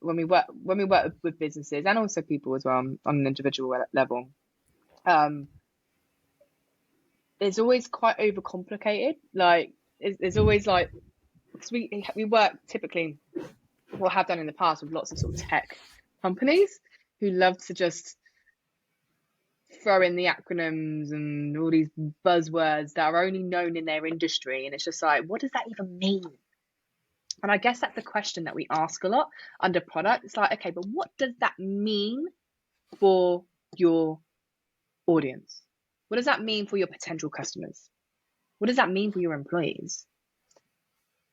when we work with businesses and also people as well on an individual level, it's always quite overcomplicated. Like, there's always like, because we work typically, or have done in the past, with lots of sort of tech companies who love to just throw in the acronyms and all these buzzwords that are only known in their industry, and it's just like, what does that even mean? And I guess that's the question that we ask a lot under product. It's like, okay, but what does that mean for your audience? What does that mean for your potential customers? What does that mean for your employees?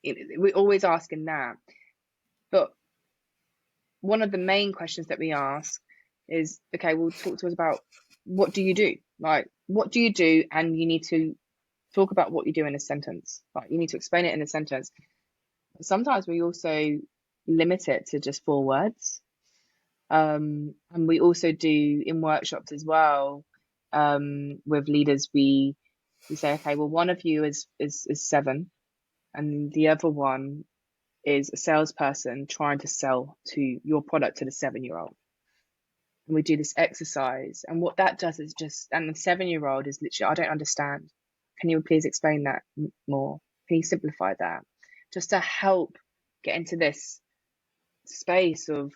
We're always asking that. But one of the main questions that we ask is, okay, well, talk to us about, what do you do? Like, what do you do? And you need to talk about what you do in a sentence. Like, you need to explain it in a sentence. Sometimes we also limit it to just 4 words. And we also do in workshops as well, with leaders, we say, okay, well, one of you is 7, and the other one is a salesperson trying to sell to your product to the 7-year-old. And we do this exercise, and what that does is just, and the 7-year-old is literally, I don't understand. Can you please explain that more? Can you simplify that? Just to help get into this space of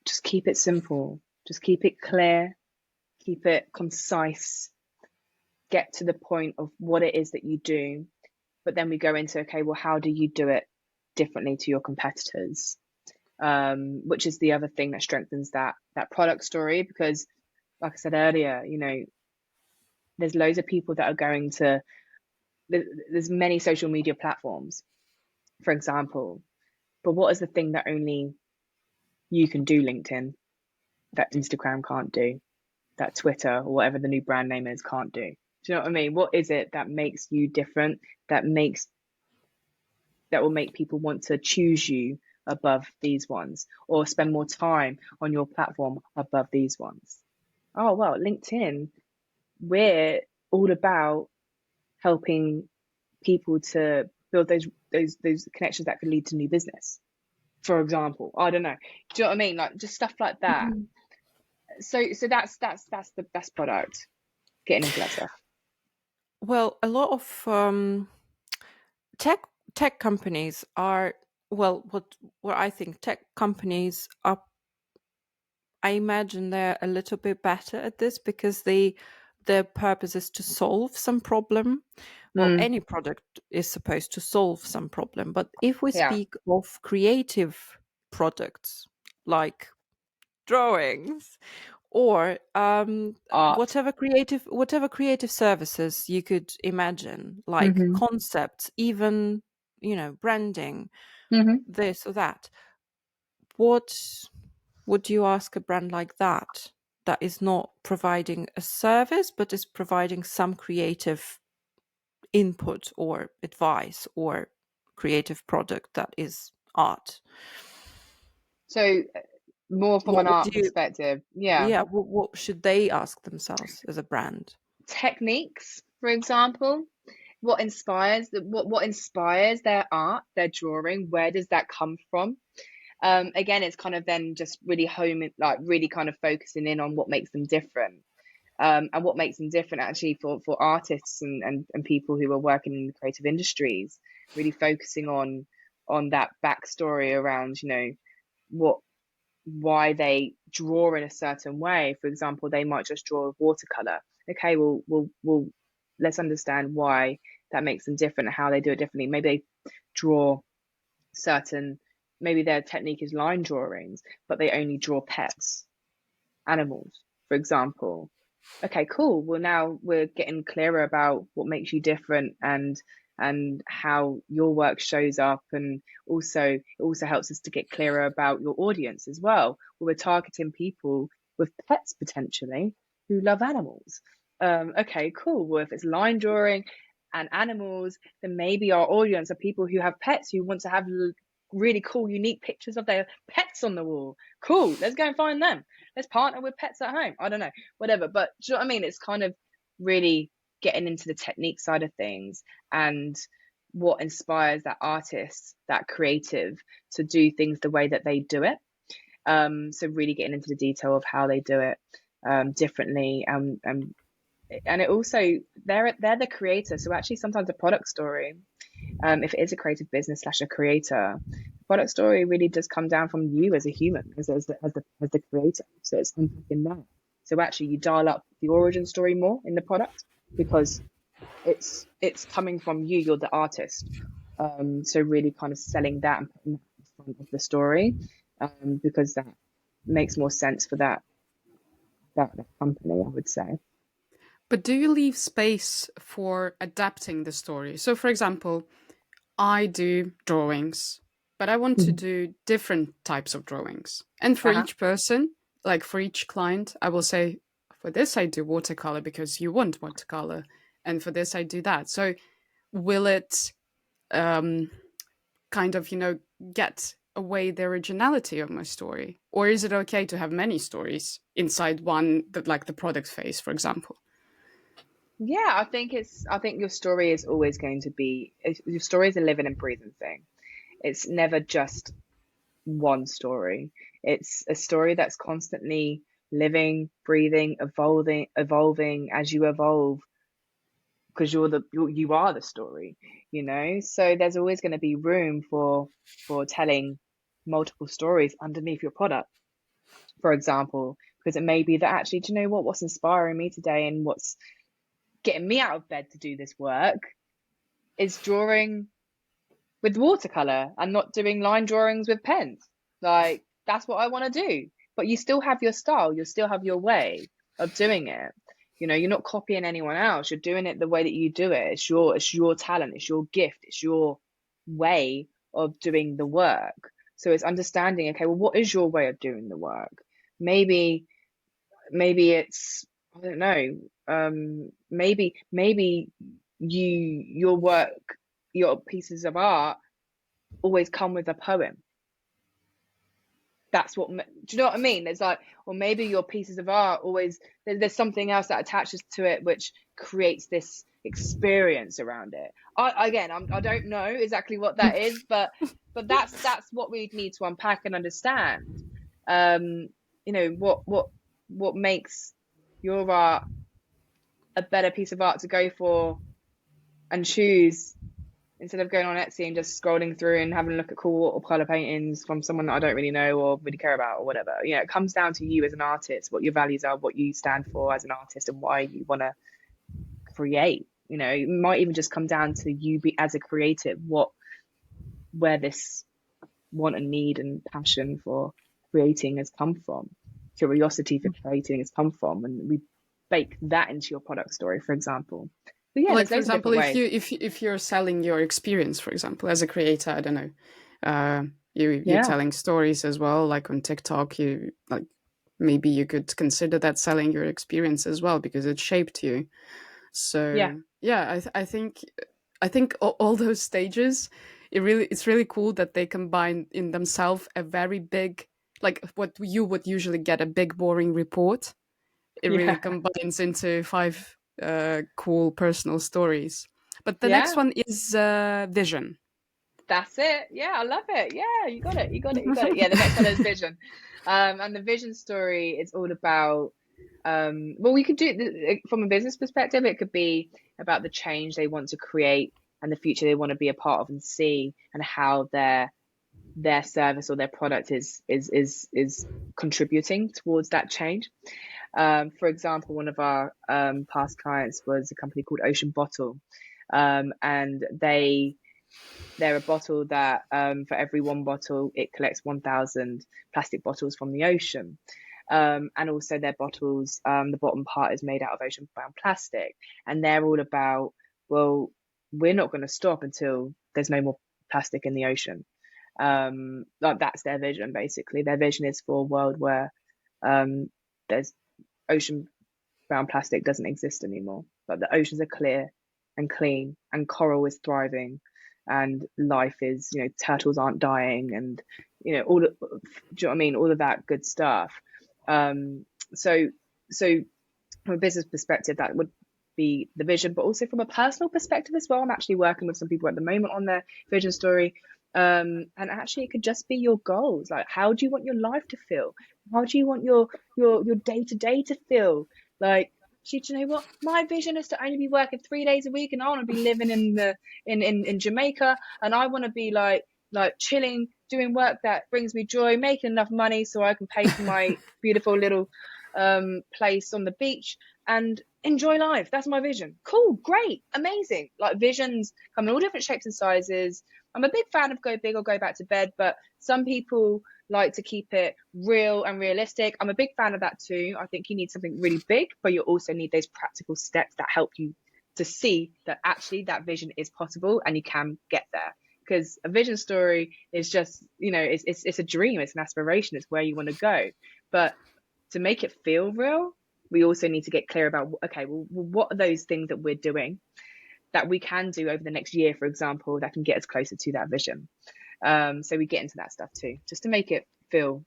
just keep it simple, just keep it clear, keep it concise, get to the point of what it is that you do. But then we go into, okay, well, how do you do it differently to your competitors? Which is the other thing that strengthens that product story, because like I said earlier, you know, there's loads of people that are going to, there's many social media platforms, for example, but what is the thing that only you can do, LinkedIn, that Instagram can't do, that Twitter or whatever the new brand name is can't do? Do you know what I mean? What is it that makes you different, that will make people want to choose you above these ones, or spend more time on your platform above these ones? Oh, well, LinkedIn, we're all about helping people to build those connections that could lead to new business, for example. I don't know. Do you know what I mean? Like just stuff like that. So that's the best product, getting into that stuff. Well, a lot of tech companies are, well, what I think tech companies are, I imagine they're a little bit better at this because their purpose is to solve some problem. Well, any product is supposed to solve some problem, but if we speak of creative products like drawings or whatever creative services you could imagine, like concepts, even, you know, branding, this or that, what would you ask a brand like that is not providing a service but is providing some creative input or advice or creative product that is art? So more from an art perspective, what should they ask themselves as a brand? Techniques, for example. What inspires their art, their drawing? Where does that come from? Again, it's kind of then just really really kind of focusing in on what makes them different. And what makes them different actually for artists and people who are working in the creative industries, really focusing on that backstory around, you know, why they draw in a certain way. For example, they might just draw with watercolor. Okay, well, let's understand why that makes them different and how they do it differently. Maybe they draw maybe their technique is line drawings, but they only draw pets, animals, for example. Okay, cool. Well, now we're getting clearer about what makes you different and how your work shows up, and it also helps us to get clearer about your audience as well. We're targeting people with pets potentially who love animals. Okay, cool. Well, if it's line drawing and animals, then maybe our audience are people who have pets who want to have really cool, unique pictures of their pets on the wall. Cool. Let's go and find them. Let's partner with Pets at Home. I don't know, whatever. But do you know what I mean? It's kind of really getting into the technique side of things and what inspires that artist, that creative, to do things the way that they do it. So really getting into the detail of how they do it differently. And it also, they're the creator. So actually sometimes a product story, if it is a creative business / a creator, the product story really does come down from you as a human, as the creator. So it's unpacking that. So actually you dial up the origin story more in the product because it's coming from you. You're the artist. So really kind of selling that and putting that in front of the story, because that makes more sense for that company, I would say. But do you leave space for adapting the story? So, for example, I do drawings, but I want to do different types of drawings. And for each person, like for each client, I will say, for this, I do watercolor because you want watercolor. And for this, I do that. So will it kind of, get away the originality of my story? Or is it okay to have many stories inside one, like the product phase, for example? Yeah, I think your story is always going to be, your story is a living and breathing thing. It's never just one story. It's a story that's constantly living, breathing, evolving as you evolve, because you are the story, you know. So there's always going to be room for telling multiple stories underneath your product, for example, because it may be that actually, do you know what's inspiring me today and what's getting me out of bed to do this work is drawing with watercolor and not doing line drawings with pens. Like, that's what I want to do. But you still have your style, you still have your way of doing it. You know, you're not copying anyone else. You're doing it the way that you do it. It's your talent, it's your gift, it's your way of doing the work. So it's understanding, okay, well, what is your way of doing the work? Maybe it's, I don't know, maybe your work, your pieces of art always come with a poem. That's what, do you know what I mean? There's like, or maybe your pieces of art always, there's something else that attaches to it which creates this experience around it. I don't know exactly what that is, but that's what we need to unpack and understand. You know, what makes your art a better piece of art to go for and choose, instead of going on Etsy and just scrolling through and having a look at cool watercolor paintings from someone that I don't really know or really care about or whatever. You know, it comes down to you as an artist, what your values are, what you stand for as an artist, and why you want to create. You know, it might even just come down to you as a creative, where this want and need and passion for creating has come from, curiosity for creating has come from, and we bake that into your product story, for example. But yeah, Like, there's for loads of example, different ways. if you're selling your experience, for example, as a creator, I don't know, you're Yeah, telling stories as well, like on TikTok, you like, maybe you could consider that selling your experience as well because it shaped you. yeah, So yeah, I think all those stages, it's really cool that they combine in themselves a very big, like what you would usually get a big boring report. It really yeah, combines into five cool personal stories. But the next yeah. one is vision. That's it. Yeah, I love it. Yeah, you got it. You got it. You got it. Yeah, the next one is vision. And the vision story is all about, well, we could do it from a business perspective. It could be about the change they want to create and the future they want to be a part of and see, and how their service or their product is contributing towards that change. For example, one of our past clients was a company called Ocean Bottle, and they're a bottle that, for every one bottle, it collects 1,000 plastic bottles from the ocean. And also their bottles, the bottom part is made out of ocean-bound plastic. And they're all about, well, we're not going to stop until there's no more plastic in the ocean. Like, that's their vision, basically. Their vision is for a world where there's ocean-bound plastic doesn't exist anymore. But the oceans are clear and clean, and coral is thriving, and life is, you know, turtles aren't dying, and, you know, do you know what I mean, all of that good stuff. So from a business perspective, that would be the vision, but also from a personal perspective as well. I'm actually working with some people at the moment on their vision story, and actually it could just be your goals. Like, how do you want your life to feel? How do you want your day-to-day to feel? Like, do you know what? My vision is to only be working 3 days a week, and I want to be living in Jamaica, and I want to be like chilling, doing work that brings me joy, making enough money so I can pay for my beautiful little place on the beach and enjoy life. That's my vision. Cool, great, amazing. Like, visions come in all different shapes and sizes. I'm a big fan of go big or go back to bed, but some people like to keep it real and realistic. I'm a big fan of that too. I think you need something really big, but you also need those practical steps that help you to see that actually that vision is possible and you can get there. Because a vision story is just, you know, it's a dream, it's an aspiration, it's where you want to go. But to make it feel real, we also need to get clear about, okay, well, what are those things that we're doing that we can do over the next year, for example, that can get us closer to that vision. So we get into that stuff too, just to make it feel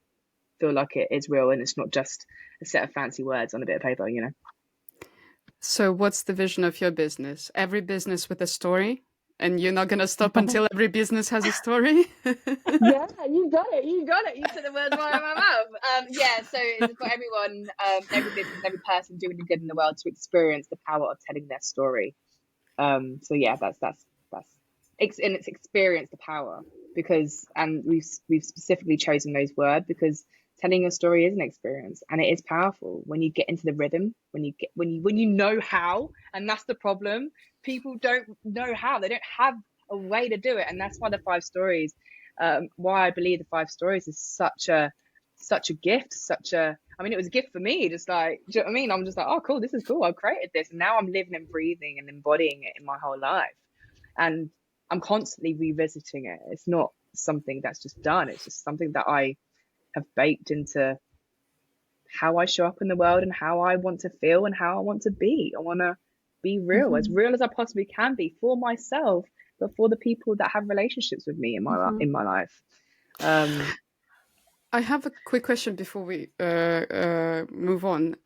like it is real and it's not just a set of fancy words on a bit of paper, you know. So what's the vision of your business? Every business with a story? And you're not going to stop until every business has a story? Yeah, you got it. You got it. You took the words right out of my mouth. Yeah, so it's for everyone, every business, every person doing the good in the world to experience the power of telling their story. So yeah, that's and it's experience the power, because, and we've specifically chosen those words because telling your story is an experience, and it is powerful when you get into the rhythm, when you know how. And that's the problem. People don't know how. They don't have a way to do it, and that's why the 5 stories, why I believe the 5 stories is such a gift, I mean, it was a gift for me, just like, do you know what I mean? I'm just like, oh, cool, this is cool. I've created this, and now I'm living and breathing and embodying it in my whole life. And I'm constantly revisiting it. It's not something that's just done. It's just something that I have baked into how I show up in the world and how I want to feel and how I want to be. I want to be real as I possibly can be, for myself, but for the people that have relationships with me in my life. I have a quick question before we move on.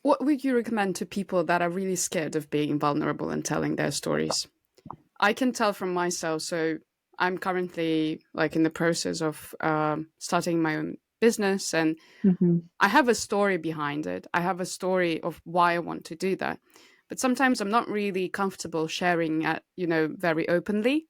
What would you recommend to people that are really scared of being vulnerable and telling their stories? I can tell from myself. So I'm currently like in the process of starting my own business, and I have a story behind it. I have a story of why I want to do that. But sometimes I'm not really comfortable sharing it, very openly.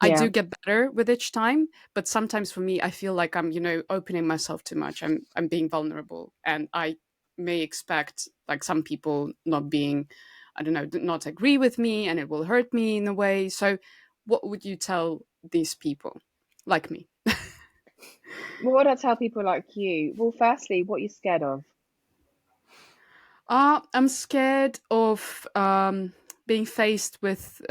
I Yeah. do get better with each time, but sometimes for me, I feel like I'm, opening myself too much. I'm being vulnerable, and I may expect like some people not being, I don't know, not agree with me, and it will hurt me in a way. So, what would you tell these people like me? Well, what would I tell people like you? Well, firstly, what are you scared of? I'm scared of being faced with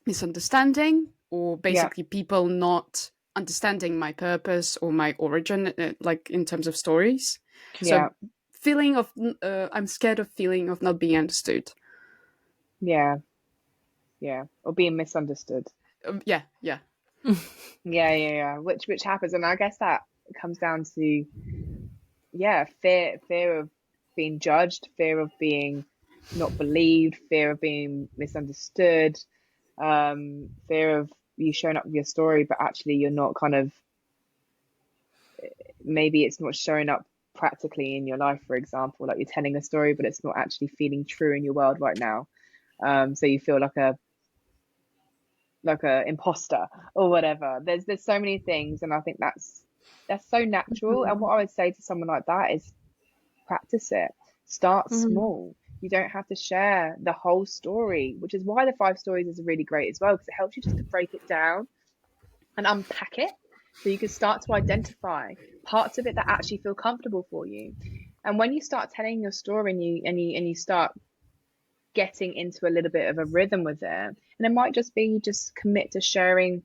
misunderstanding, or Yeah. basically people not understanding my purpose or my origin, like in terms of stories. So, Yeah. I'm scared of feeling of not being understood. Yeah. Yeah. Or being misunderstood. Yeah, yeah. Yeah. Which happens, and I guess that comes down to, yeah, fear of being judged, fear of being not believed, fear of being misunderstood, fear of you showing up with your story, but actually you're not kind of, maybe it's not showing up practically in your life, for example, like you're telling a story, but it's not actually feeling true in your world right now. So you feel like a imposter or whatever. There's so many things, and I think that's so natural. And what I would say to someone like that is practice it. Start small. You don't have to share the whole story, which is why the 5 stories is really great as well, because it helps you just to break it down and unpack it, so you can start to identify parts of it that actually feel comfortable for you. And when you start telling your story, and you start getting into a little bit of a rhythm with it, and it might just be you just commit to sharing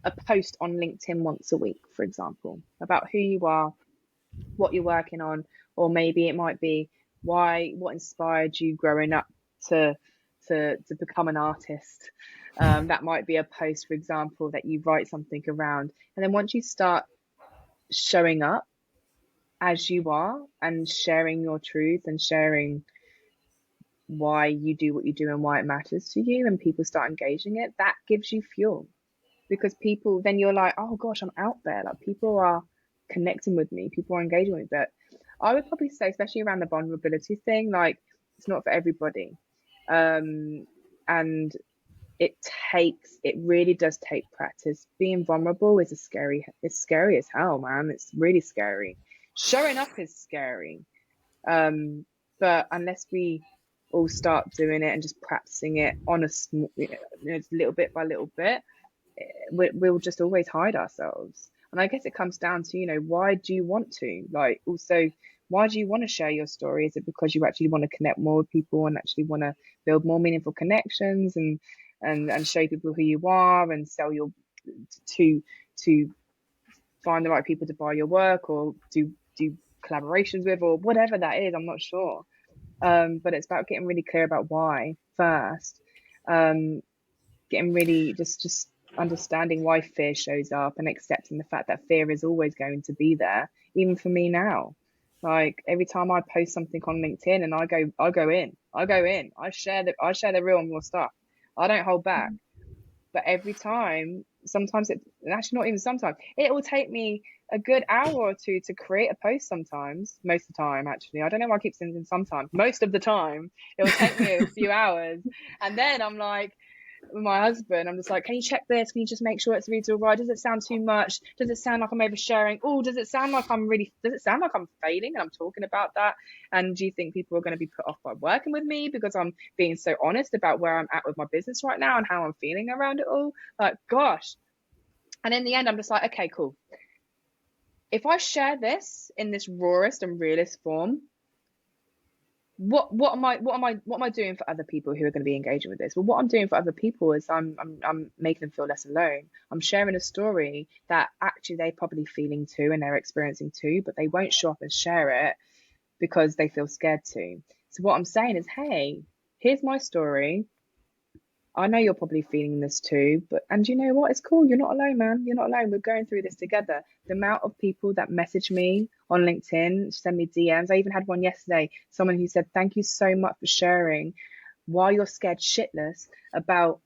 a post on LinkedIn once a week, for example, about who you are, what you're working on, or maybe it might be what inspired you growing up to become an artist. That might be a post, for example, that you write something around. And then once you start showing up as you are and sharing your truth and sharing why you do what you do and why it matters to you, and people start engaging it, that gives you fuel, because people, then you're like, oh gosh, I'm out there, like people are connecting with me, people are engaging with me. But I would probably say, especially around the vulnerability thing, like it's not for everybody. And it really does take practice. Being vulnerable is it's scary as hell, man. It's really scary. Showing up is scary. But unless we all start doing it and just practicing it on a small, little bit by little bit, we'll just always hide ourselves. And I guess it comes down to, why do you want to? Like, also, why do you want to share your story? Is it because you actually want to connect more with people and actually want to build more meaningful connections, and show people who you are, and sell your to find the right people to buy your work, or do collaborations with, or whatever that is? I'm not sure. But it's about getting really clear about why first. Getting really just understanding why fear shows up, and accepting the fact that fear is always going to be there, even for me now. Like every time I post something on LinkedIn and I go in, I go in. I share the real and raw stuff. I don't hold back. But every time, sometimes actually not even sometimes, it will take me a good hour or two to create a post sometimes. Most of the time, actually. I don't know why I keep saying sometimes. Most of the time, it will take me a few hours. And then I'm like, with my husband, I'm just like, can you check this? Can you just make sure it's reads all right? Does it sound too much? Does it sound like I'm oversharing? Oh, does it sound like I'm failing and I'm talking about that? And do you think people are going to be put off by working with me because I'm being so honest about where I'm at with my business right now and how I'm feeling around it all? Like, gosh. And in the end, I'm just like, okay, cool. If I share this in this rawest and realest form, what am I doing for other people who are going to be engaging with this? Well, what I'm doing for other people is I'm making them feel less alone. I'm sharing a story that actually they're probably feeling too and they're experiencing too, but they won't show up and share it because they feel scared to. So what I'm saying is, hey, here's my story. I know you're probably feeling this too, and you know what? It's cool. You're not alone, man. You're not alone. We're going through this together. The amount of people that message me on LinkedIn, send me DMs. I even had one yesterday, someone who said, thank you so much for sharing why you're scared shitless about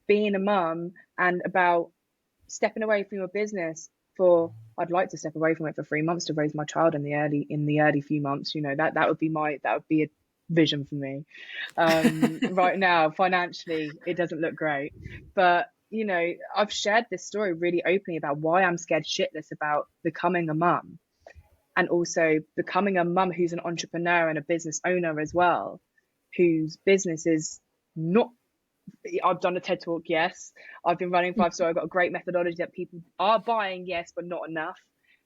being a mum and about stepping away from your business for, I'd like to step away from it for 3 months to raise my child in the early few months. You know, that would be a vision for me. Right now, financially, it doesn't look great, but you know, I've shared this story really openly about why I'm scared shitless about becoming a mum, and also becoming a mum who's an entrepreneur and a business owner as well, whose business is not. I've done a TED talk, yes. I've been running 5 Star. I've got a great methodology that people are buying, yes, but not enough.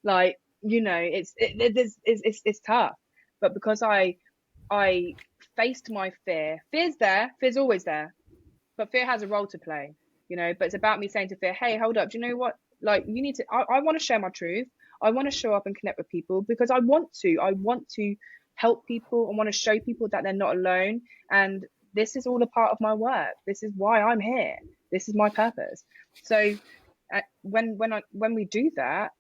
Like, you know, it's tough, but because I faced my fear. Fear's there. Fear's always there. But fear has a role to play, you know. But it's about me saying to fear, hey, hold up. Do you know what? Like, you need to, I want to share my truth. I want to show up and connect with people because I want to. I want to help people. I want to show people that they're not alone. And this is all a part of my work. This is why I'm here. This is my purpose. So when we do that,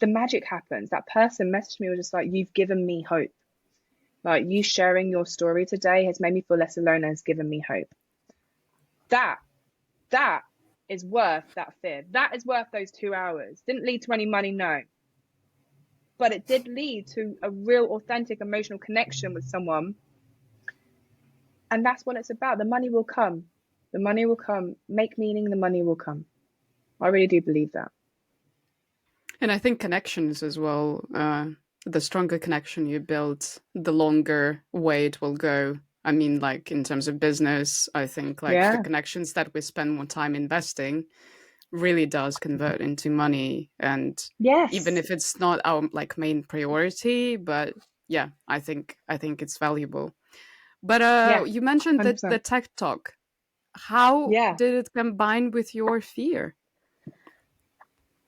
the magic happens. That person messaged me, was just like, you've given me hope. Like, you sharing your story today has made me feel less alone and has given me hope. That is worth that fear. That is worth those 2 hours. Didn't lead to any money, no. But it did lead to a real, authentic, emotional connection with someone. And that's what it's about. The money will come. The money will come. Make meaning, the money will come. I really do believe that. And I think connections as well. The stronger connection you build, the longer way it will go. I mean, like in terms of business, I think like the connections that we spend more time investing really does convert into money. And even if it's not our like main priority, but yeah, I think it's valuable. But you mentioned 100%. that the tech talk. How did it combine with your fear?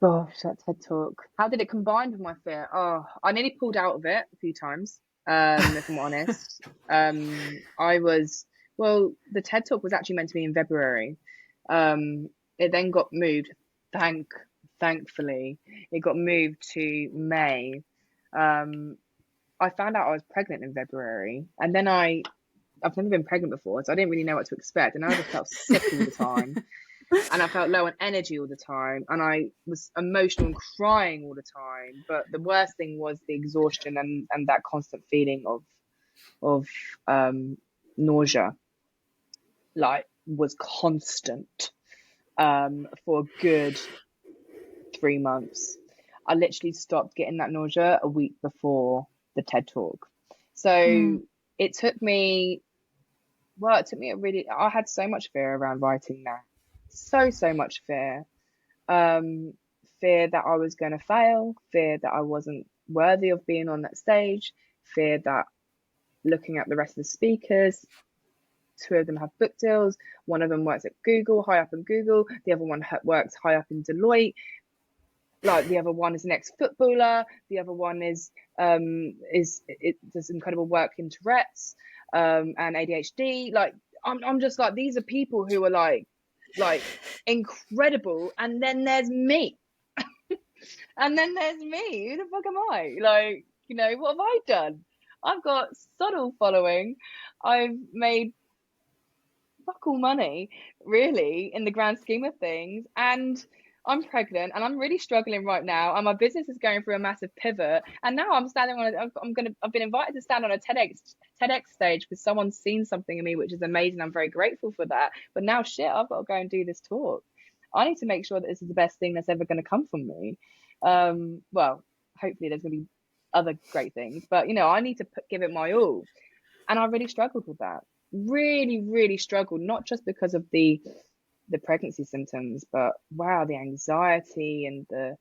Gosh, that TED talk. How did it combine with my fear? Oh, I nearly pulled out of it a few times, if I'm honest. The TED talk was actually meant to be in February. It then got moved. Thankfully, it got moved to May. I found out I was pregnant in February, and then I've never been pregnant before, so I didn't really know what to expect, and I just felt sick all the time. And I felt low on energy all the time, and I was emotional and crying all the time. But the worst thing was the exhaustion and that constant feeling of nausea, like, was constant for a good 3 months. I literally stopped getting that nausea a week before the TED talk. So it took me I had so much fear around writing that. So much fear. Fear that I was going to fail, fear that I wasn't worthy of being on that stage, fear that looking at the rest of the speakers, 2 of them have book deals, one of them works at Google, high up in Google, the other one works high up in Deloitte, like the other one is an ex-footballer, the other one does incredible work in Tourette's and ADHD. Like, I'm just like, these are people who are like incredible, and then there's me. And then there's me. Who the fuck am I? Like, you know, what have I done? I've got sod all following. I've made fuck all money, really, in the grand scheme of things. And I'm pregnant and I'm really struggling right now. And my business is going through a massive pivot. And now I'm standing on I've been invited to stand on a TEDx stage because someone's seen something in me, which is amazing. I'm very grateful for that. But now shit, I've got to go and do this talk. I need to make sure that this is the best thing that's ever going to come from me. Well, hopefully there's going to be other great things, but I need to give it my all. And I really struggled with that. Really struggled, not just because of the pregnancy symptoms, but wow, the anxiety and the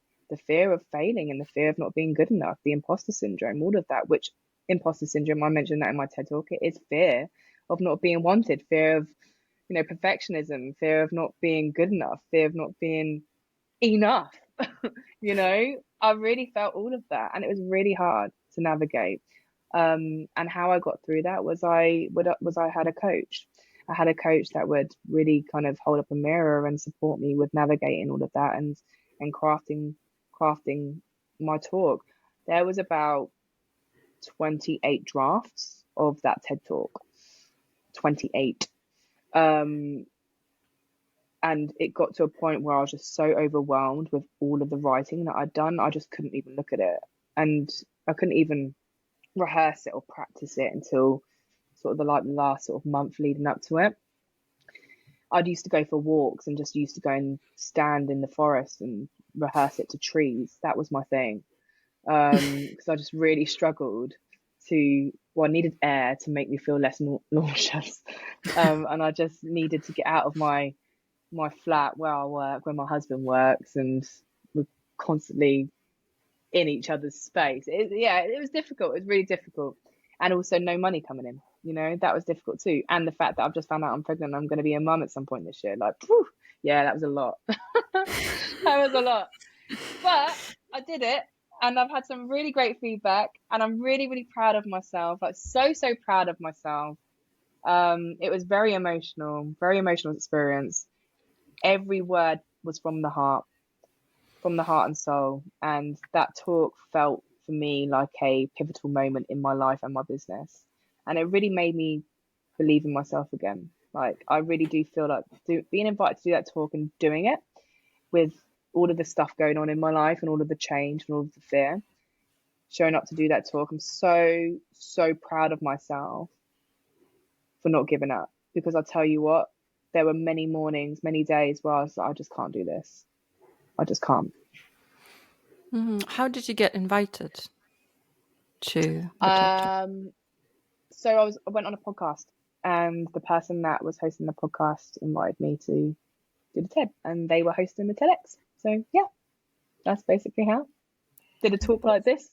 fear of failing and the fear of not being good enough, the imposter syndrome, all of that. Which imposter syndrome, I mentioned that in my TED talk, it is fear of not being wanted, fear of perfectionism, fear of not being good enough, fear of not being enough. I really felt all of that, and it was really hard to navigate. And how I got through that was I had a coach. I had a coach that would really kind of hold up a mirror and support me with navigating all of that and crafting my talk. There was about 28 drafts of that TED talk. 28. And it got to a point where I was just so overwhelmed with all of the writing that I'd done, I just couldn't even look at it. And I couldn't even rehearse it or practice it until sort of the last sort of month leading up to it. I'd used to go for walks and just used to go and stand in the forest and rehearse it to trees. That was my thing. Because I just really struggled I needed air to make me feel less nauseous. And I just needed to get out of my flat where I work, where my husband works, and we're constantly in each other's space. It was difficult. It was really difficult. And also no money coming in, that was difficult too. And the fact that I've just found out I'm pregnant and I'm going to be a mum at some point this year, like, whew, yeah, that was a lot. That was a lot. But I did it, and I've had some really great feedback, and I'm really proud of myself. Like, so proud of myself. It was very emotional experience. Every word was from the heart and soul. And that talk felt for me like a pivotal moment in my life and my business. And it really made me believe in myself again. Like, I really do feel like being invited to do that talk and doing it with all of the stuff going on in my life and all of the change and all of the fear, showing up to do that talk, I'm so proud of myself for not giving up. Because I'll tell you what, there were many mornings, many days where I was like, I just can't do this. I just can't. How did you get invited to the TED Talk? So I went on a podcast, and the person that was hosting the podcast invited me to do the TED, and they were hosting the TEDx. So yeah, that's basically how. Did a talk like this,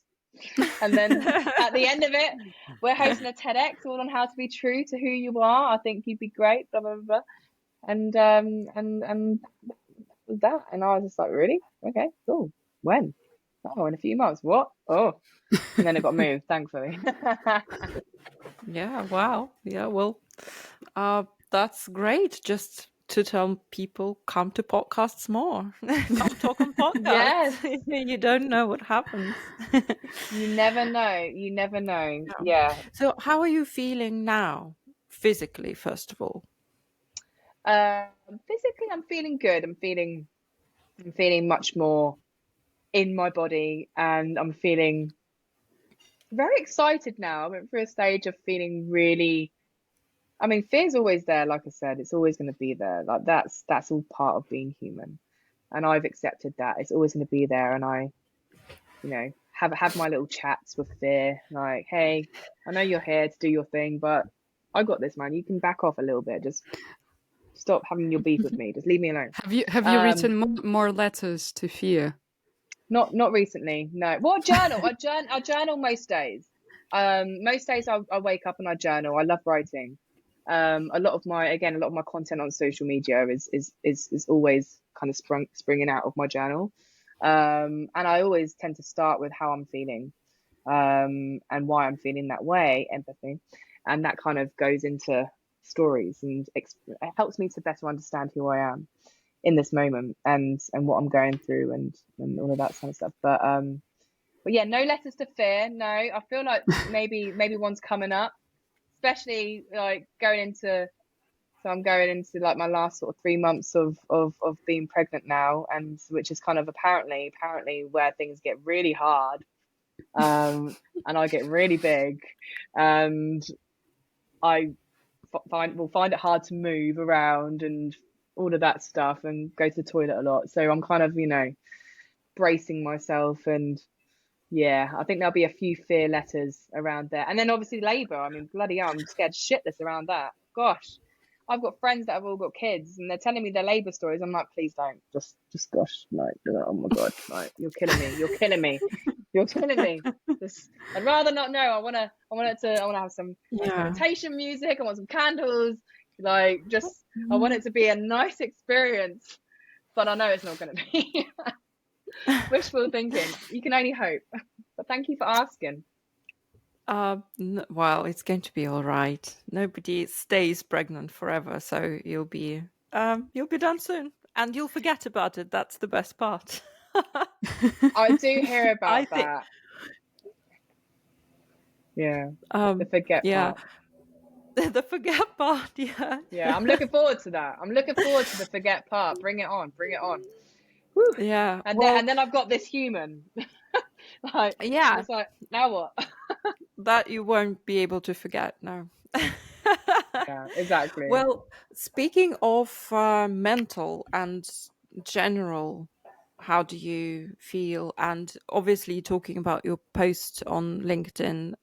and then at the end of it, we're hosting a TEDx all on how to be true to who you are. I think you'd be great, blah blah blah, and that was that. And I was just like, really? Okay, cool. When? Oh, in a few months. What? Oh, and then it got moved, thankfully. Yeah, wow. Yeah, well, that's great. Just to tell people, come to podcasts more. Come talk on podcasts. Yes. You don't know what happens. You never know. Yeah. So how are you feeling now, physically, first of all? Physically, I'm feeling good. I'm feeling much more in my body, and I'm feeling very excited now. I went through a stage of feeling really, I mean, fear's always there. Like I said, it's always going to be there. Like, that's all part of being human, and I've accepted that it's always going to be there. And I, have my little chats with fear, like, hey, I know you're here to do your thing, but I got this, man. You can back off a little bit. Just stop having your beef with me. Just leave me alone. Have you written more letters to fear? Not recently, no. Well, I journal most days. Most days I wake up and I journal. I love writing. A lot of my content on social media is always kind of springing out of my journal. And I always tend to start with how I'm feeling, and why I'm feeling that way, empathy, and that kind of goes into stories, and it helps me to better understand who I am in this moment and what I'm going through and all of that kind of stuff. But But yeah, no letters to fear. No, I feel like maybe one's coming up, especially like going into. So I'm going into like my last sort of 3 months of being pregnant now, and which is kind of apparently where things get really hard, and I get really big, and I will find it hard to move around and all of that stuff, and go to the toilet a lot. So I'm kind of bracing myself, and yeah, I think there'll be a few fear letters around there. And then obviously labour. I mean, bloody hell, I'm scared shitless around that. Gosh, I've got friends that have all got kids and they're telling me their labour stories. I'm like, please don't. Just gosh, like, oh my God, like, you're killing me. You're killing me. You're killing me. I'd rather not know. I want to have some nice meditation music. I want some candles. Like, just, I want it to be a nice experience, but I know it's not going to be. Wishful thinking. You can only hope. But thank you for asking. Well, it's going to be all right. Nobody stays pregnant forever, so you'll be done soon, and you'll forget about it. That's the best part. I do hear about that. Yeah, the forget part. The forget part. Yeah. Yeah, I'm looking forward to that. I'm looking forward to the forget part. Bring it on. Bring it on. Whew. Yeah. And then I've got this human. Like, yeah. It's like, now what? That you won't be able to forget. No. Yeah, exactly. Well, speaking of mental and general, how do you feel? And obviously, talking about your post on LinkedIn,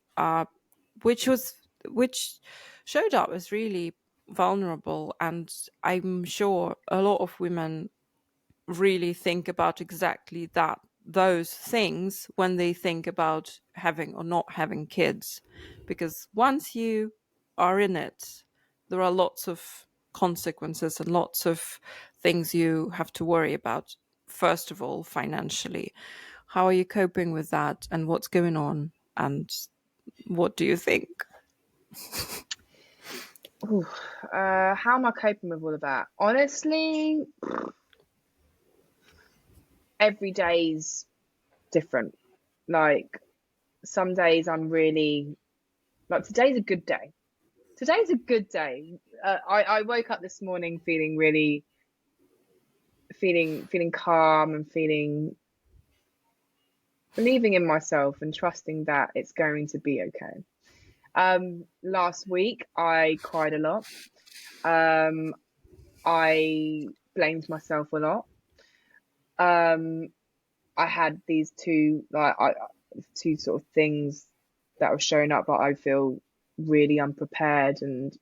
which showed up as really vulnerable, and I'm sure a lot of women really think about exactly those things when they think about having or not having kids, because once you are in it, there are lots of consequences and lots of things you have to worry about. First of all, financially, how are you coping with that, and what's going on, and what do you think? How am I coping with all of that? Honestly, every day's different. Like, some days I'm really like, today's a good day. Today's a good day. I woke up this morning feeling really feeling calm and believing in myself and trusting that it's going to be okay. Last week I cried a lot. I blamed myself a lot. I had these two sort of things that were showing up, but I feel really unprepared and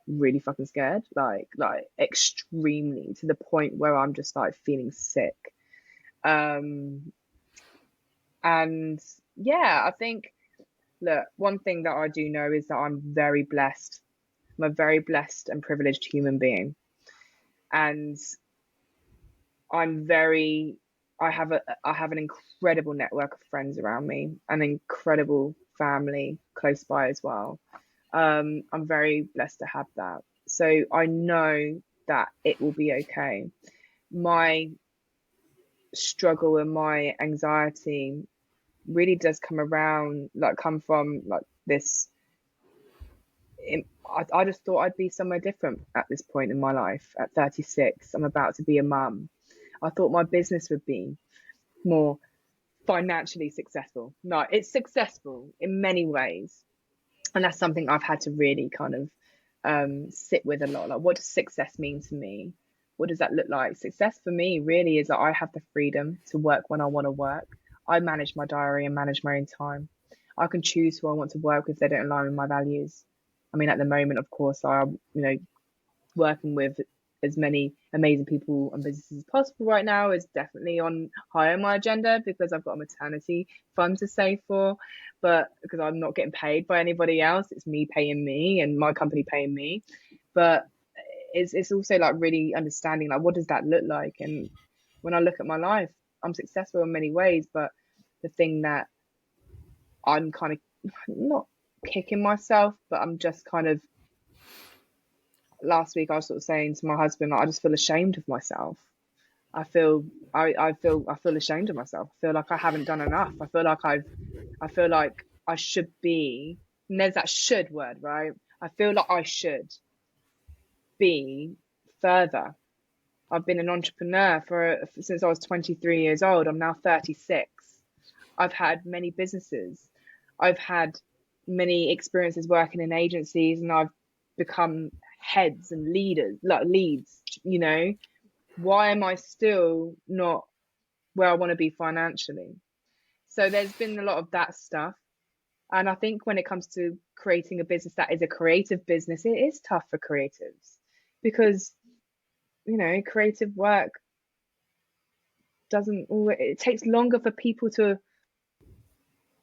really fucking scared, like extremely, to the point where I'm just like feeling sick. And yeah, I think, look, one thing that I do know is that I'm very blessed. I'm a very blessed and privileged human being, and I have an incredible network of friends around me, an incredible family close by as well. I'm very blessed to have that. So I know that it will be okay. My struggle and my anxiety really does come from like this. I just thought I'd be somewhere different at this point in my life. At 36, I'm about to be a mum. I thought my business would be more financially successful. No, it's successful in many ways. And that's something I've had to really kind of sit with a lot. Like, what does success mean to me? What does that look like? Success for me really is that I have the freedom to work when I want to work. I manage my diary and manage my own time. I can choose who I want to work with if they don't align with my values. I mean, at the moment, of course, I'm working with as many amazing people and businesses as possible right now is definitely on high on my agenda, because I've got a maternity fund to save for, but because I'm not getting paid by anybody else, it's me paying me and my company paying me. But it's also like really understanding, like, what does that look like? And when I look at my life, I'm successful in many ways, but the thing that I'm kind of not kicking myself, but I'm just kind of, last week I was sort of saying to my husband, like, I just feel ashamed of myself. I feel ashamed of myself. I feel like I haven't done enough. I feel like I should be, and there's that should word, right? I feel like I should be further. I've been an entrepreneur since I was 23 years old. I'm now 36. I've had many businesses. I've had many experiences working in agencies, and I've become heads and leaders, like leads, you know. Why am I still not where I want to be financially? So there's been a lot of that stuff. And I think when it comes to creating a business that is a creative business, it is tough for creatives because, creative work doesn't always, it takes longer for people to,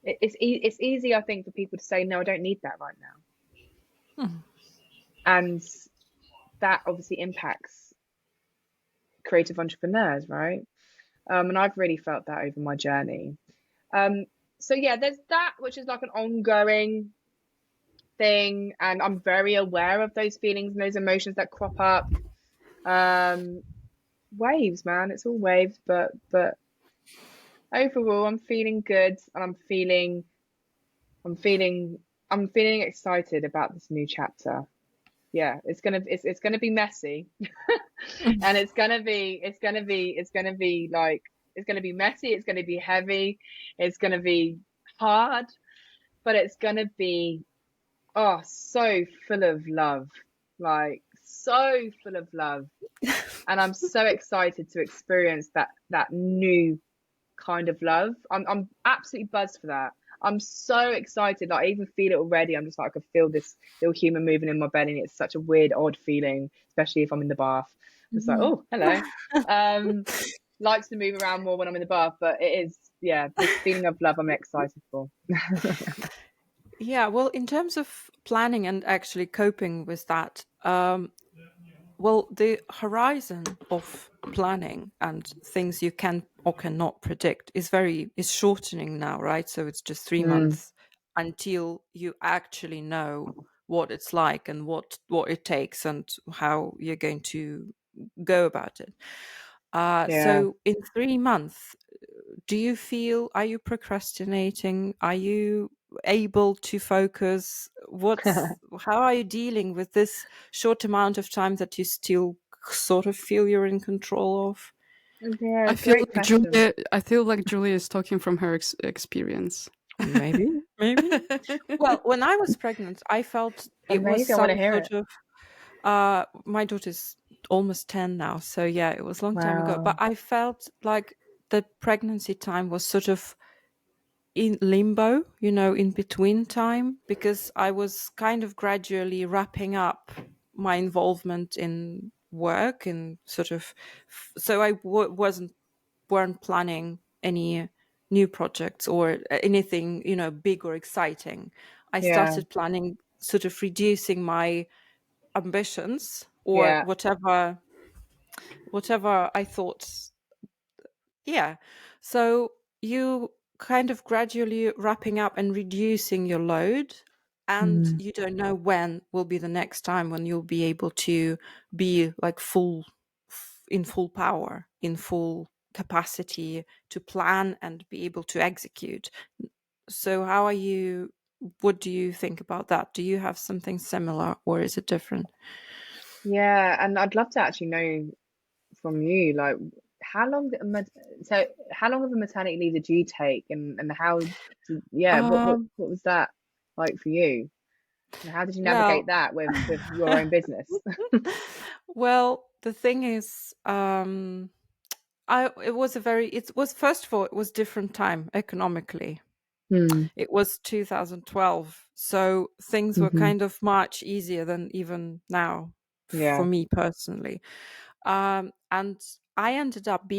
it's easy, I think, for people to say, no, I don't need that right now. And that obviously impacts creative entrepreneurs, right? And I've really felt that over my journey. So yeah, there's that, which is like an ongoing thing, and I'm very aware of those feelings and those emotions that crop up. Waves, man, it's all waves, but overall, I'm feeling good, and I'm feeling excited about this new chapter. Yeah, it's gonna be messy, and it's gonna be like, it's gonna be messy, it's gonna be heavy, it's gonna be hard, but it's gonna be, oh, so full of love, like so full of love. And I'm so excited to experience that new kind of love. I'm absolutely buzzed for that. I'm so excited. Like, I even feel it already. I'm just like, I can feel this little human moving in my belly. It's such a weird, odd feeling, especially if I'm in the bath. I'm just like, oh, hello. Likes to move around more when I'm in the bath, but it is, yeah, this feeling of love I'm excited for. Yeah, well, in terms of planning and actually coping with that, well, the horizon of planning and things you can or cannot predict is shortening now, right? So it's just 3 months until you actually know what it's like and what it takes and how you're going to go about it. Yeah. So in 3 months, are you procrastinating? Are you able to focus? How are you dealing with this short amount of time that you still sort of feel you're in control of? Yeah, great question. I feel like Julia is talking from her experience. Maybe, maybe. Well, when I was pregnant, I felt it was Amazing. I want to some hear sort it. of my daughter's almost 10 now, so yeah, it was a long time ago. But Wow. I felt like the pregnancy time was sort of in limbo, in between time, because I was kind of gradually wrapping up my involvement in work and sort of, so I weren't planning any new projects or anything, big or exciting. I Yeah. started planning, sort of reducing my ambitions or Yeah. whatever I thought. Yeah. So you kind of gradually wrapping up and reducing your load, and Mm. you don't know when will be the next time when you'll be able to be like in full power, in full capacity to plan and be able to execute. So what do you think about that? Do you have something similar or is it different? Yeah, and I'd love to actually know from you, like, how long did a so how long of a maternity leave did you take, and yeah, Um, what was that like for you? And how did you navigate well, that with your own business? well, the thing is, it was, first of all, it was different time economically. Hmm. It was 2012, so things were Hmm. kind of much easier than even now for Yeah. me personally. And I ended up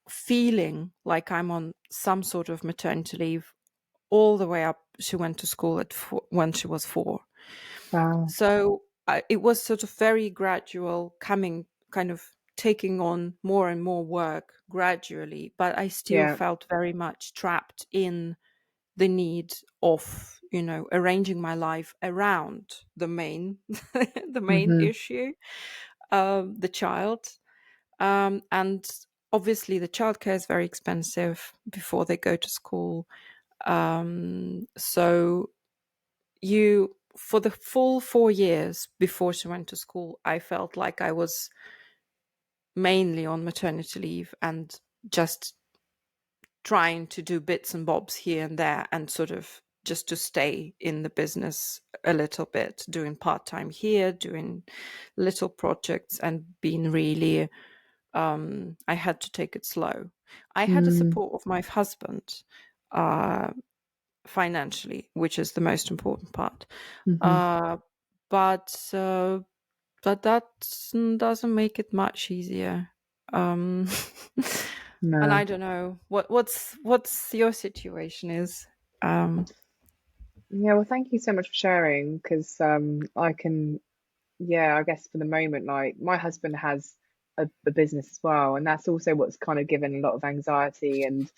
feeling like I'm on some sort of maternity leave all the way up. She went to school when she was 4. Wow. So it was sort of very gradual, kind of taking on more and more work gradually, but I still Yeah. felt very much trapped in the need of, arranging my life around the main the main Hmm. issue, the child. And obviously the childcare is very expensive before they go to school. So you, for the full 4 years before she went to school, I felt like I was mainly on maternity leave and just trying to do bits and bobs here and there, and sort of just to stay in the business a little bit, doing part-time here, doing little projects, and being really, I had to take it slow. I had the Mm, support of my husband, uh, financially, which is the most important part. hmm. Uh, but that doesn't make it much easier. Um, and I No. don't know what's your situation is. Um, Yeah, well, thank you so much for sharing, because I can, yeah, I guess for the moment, like my husband has a business as well, and that's also what's kind of given a lot of anxiety and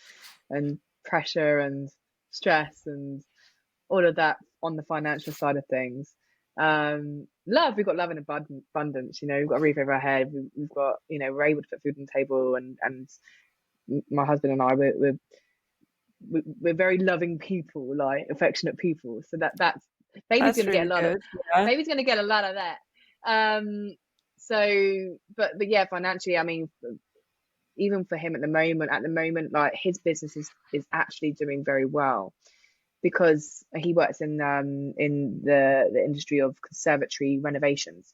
pressure and stress and all of that on the financial side of things. Love, we've got love in abundance, we've got a roof over our head, we've got, we're able to put food on the table, and my husband and I, we're very loving people, like affectionate people. So that's baby's that's gonna get a really lot of good. Yeah, baby's gonna get a lot of that. So but yeah, financially, I mean, even for him at the moment, like his business is actually doing very well, because he works in the industry of conservatory renovations.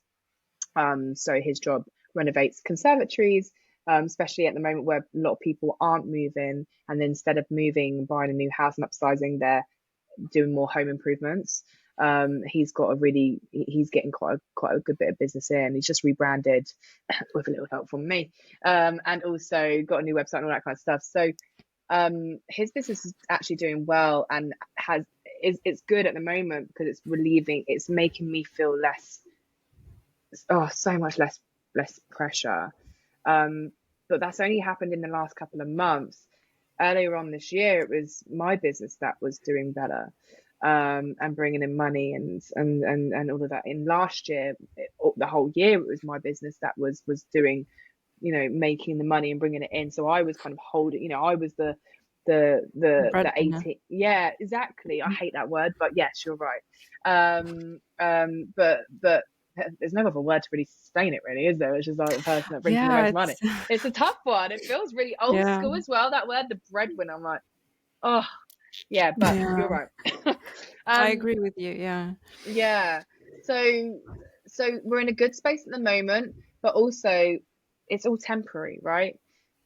So his job renovates conservatories, especially at the moment where a lot of people aren't moving, and then instead of moving, buying a new house and upsizing, they're doing more home improvements. He's getting quite a good bit of business in. He's just rebranded with a little help from me, and also got a new website and all that kind of stuff. So his business is actually doing well, and it's good at the moment, because it's relieving. It's making me feel less, so much less pressure. Um, but that's only happened in the last couple of months. Earlier on this year, it was my business that was doing better, and bringing in money, and all of that. In last year, the whole year, it was my business that was doing, making the money and bringing it in. So I was kind of holding, I was the breadwinner. 18. Yeah, exactly. I hate that word, but yes, you're right. But there's no other word to really sustain it, really, is there? It's just like the person that brings in the Yeah, most money. it's It's a tough one. It feels really old yeah, school as well, that word, the breadwinner. I'm like, oh, yeah, but yeah. you're right. I um, agree with you. Yeah. yeah. So we're in a good space at the moment, but also it's all temporary, right?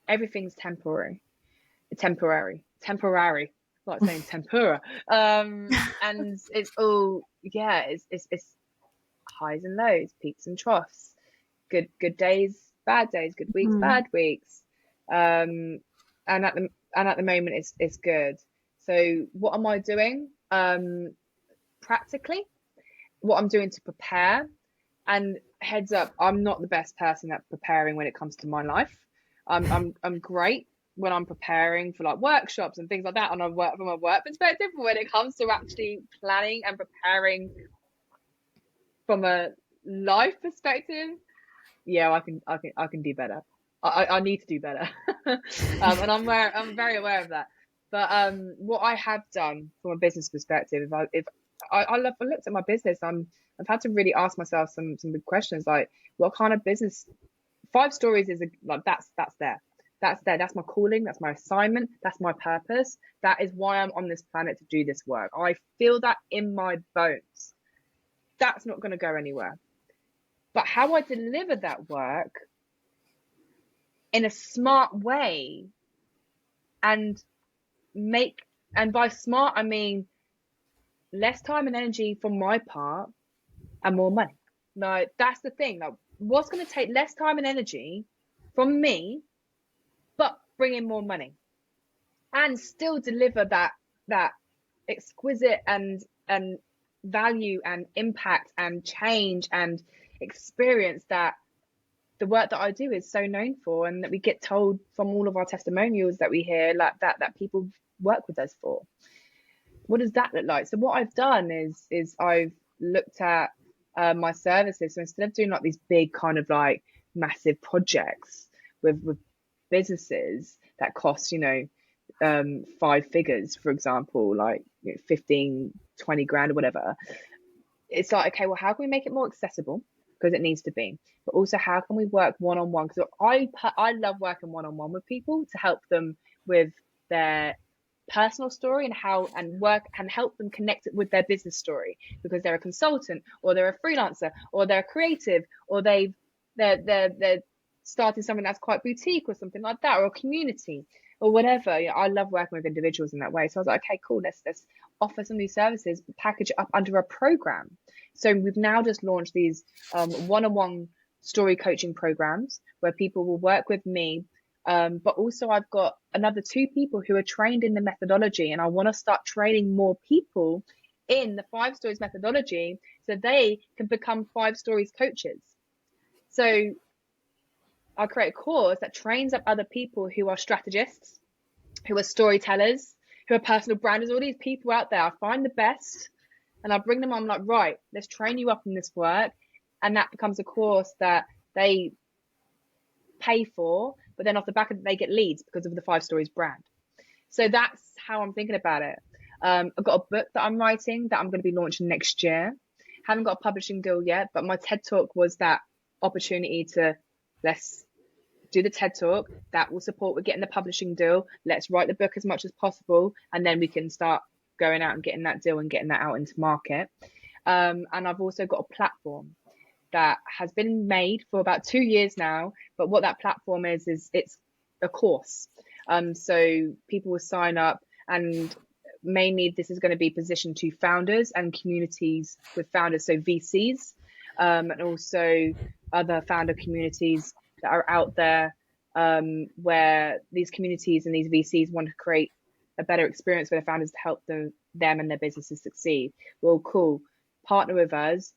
Everything's temporary, like saying tempura. And it's all, yeah, it's highs and lows, peaks and troughs, good days, bad days, good weeks, Mhm. bad weeks. Um, and at the moment, it's good. So what am I doing? Practically, what I'm doing to prepare. And heads up, I'm not the best person at preparing when it comes to my life. I'm great when I'm preparing for like workshops and things like that, and I work from a work perspective. But when it comes to actually planning and preparing from a life perspective, yeah, I can do better. I need to do better. And I'm very aware of that. But what I have done from a business perspective, if I looked at my business, I've had to really ask myself some big questions, like what kind of business. 5 stories is like that's there. That's there. That's my calling. That's my assignment. That's my purpose. That is why I'm on this planet, to do this work. I feel that in my bones. That's not going to go anywhere. But how I deliver that work in a smart way, and make and by smart I mean less time and energy from my part and more money. Like that's the thing. Like what's going to take less time and energy from me, but bring in more money, and still deliver that exquisite and value and impact and change and experience that the work that I do is so known for, and that we get told from all of our testimonials that we hear, like that people work with us for. What does that look like? So what I've done is I've looked at my services. So instead of doing like these big kind of like massive projects with businesses that cost, 5 figures, for example, like 15, 20 grand or whatever. It's like, okay, well, how can we make it more accessible? Because it needs to be. But also, how can we work one-on-one? Because I love working one-on-one with people to help them with their personal story and work and help them connect it with their business story, because they're a consultant, or they're a freelancer, or they're creative, or they're starting something that's quite boutique or something like that, or a community or whatever. I love working with individuals in that way. So I was like, okay, cool, let's offer some of these services, package it up under a program. So we've now just launched these one-on-one story coaching programs where people will work with me. But also I've got another 2 people who are trained in the methodology, and I want to start training more people in the 5 stories methodology so they can become 5 stories coaches. So I create a course that trains up other people who are strategists, who are storytellers, who are personal branders, all these people out there. I find the best and I bring them on. I'm like, right, let's train you up in this work. And that becomes a course that they pay for, but then off the back of it, they get leads because of the 5 stories brand. So that's how I'm thinking about it. I've got a book that I'm writing that I'm going to be launching next year. Haven't got a publishing deal yet, but my TED Talk was that opportunity to, let's do the TED Talk. That will support with getting the publishing deal. Let's write the book as much as possible, and then we can start going out and getting that deal and getting that out into market. And I've also got a platform that has been made for about 2 years now. But what that platform is it's a course. So people will sign up, and mainly this is going to be positioned to founders and communities with founders, so VCs, and also other founder communities that are out there, where these communities and these VCs want to create a better experience for their founders to help them and their businesses succeed. Well, cool. Partner with us.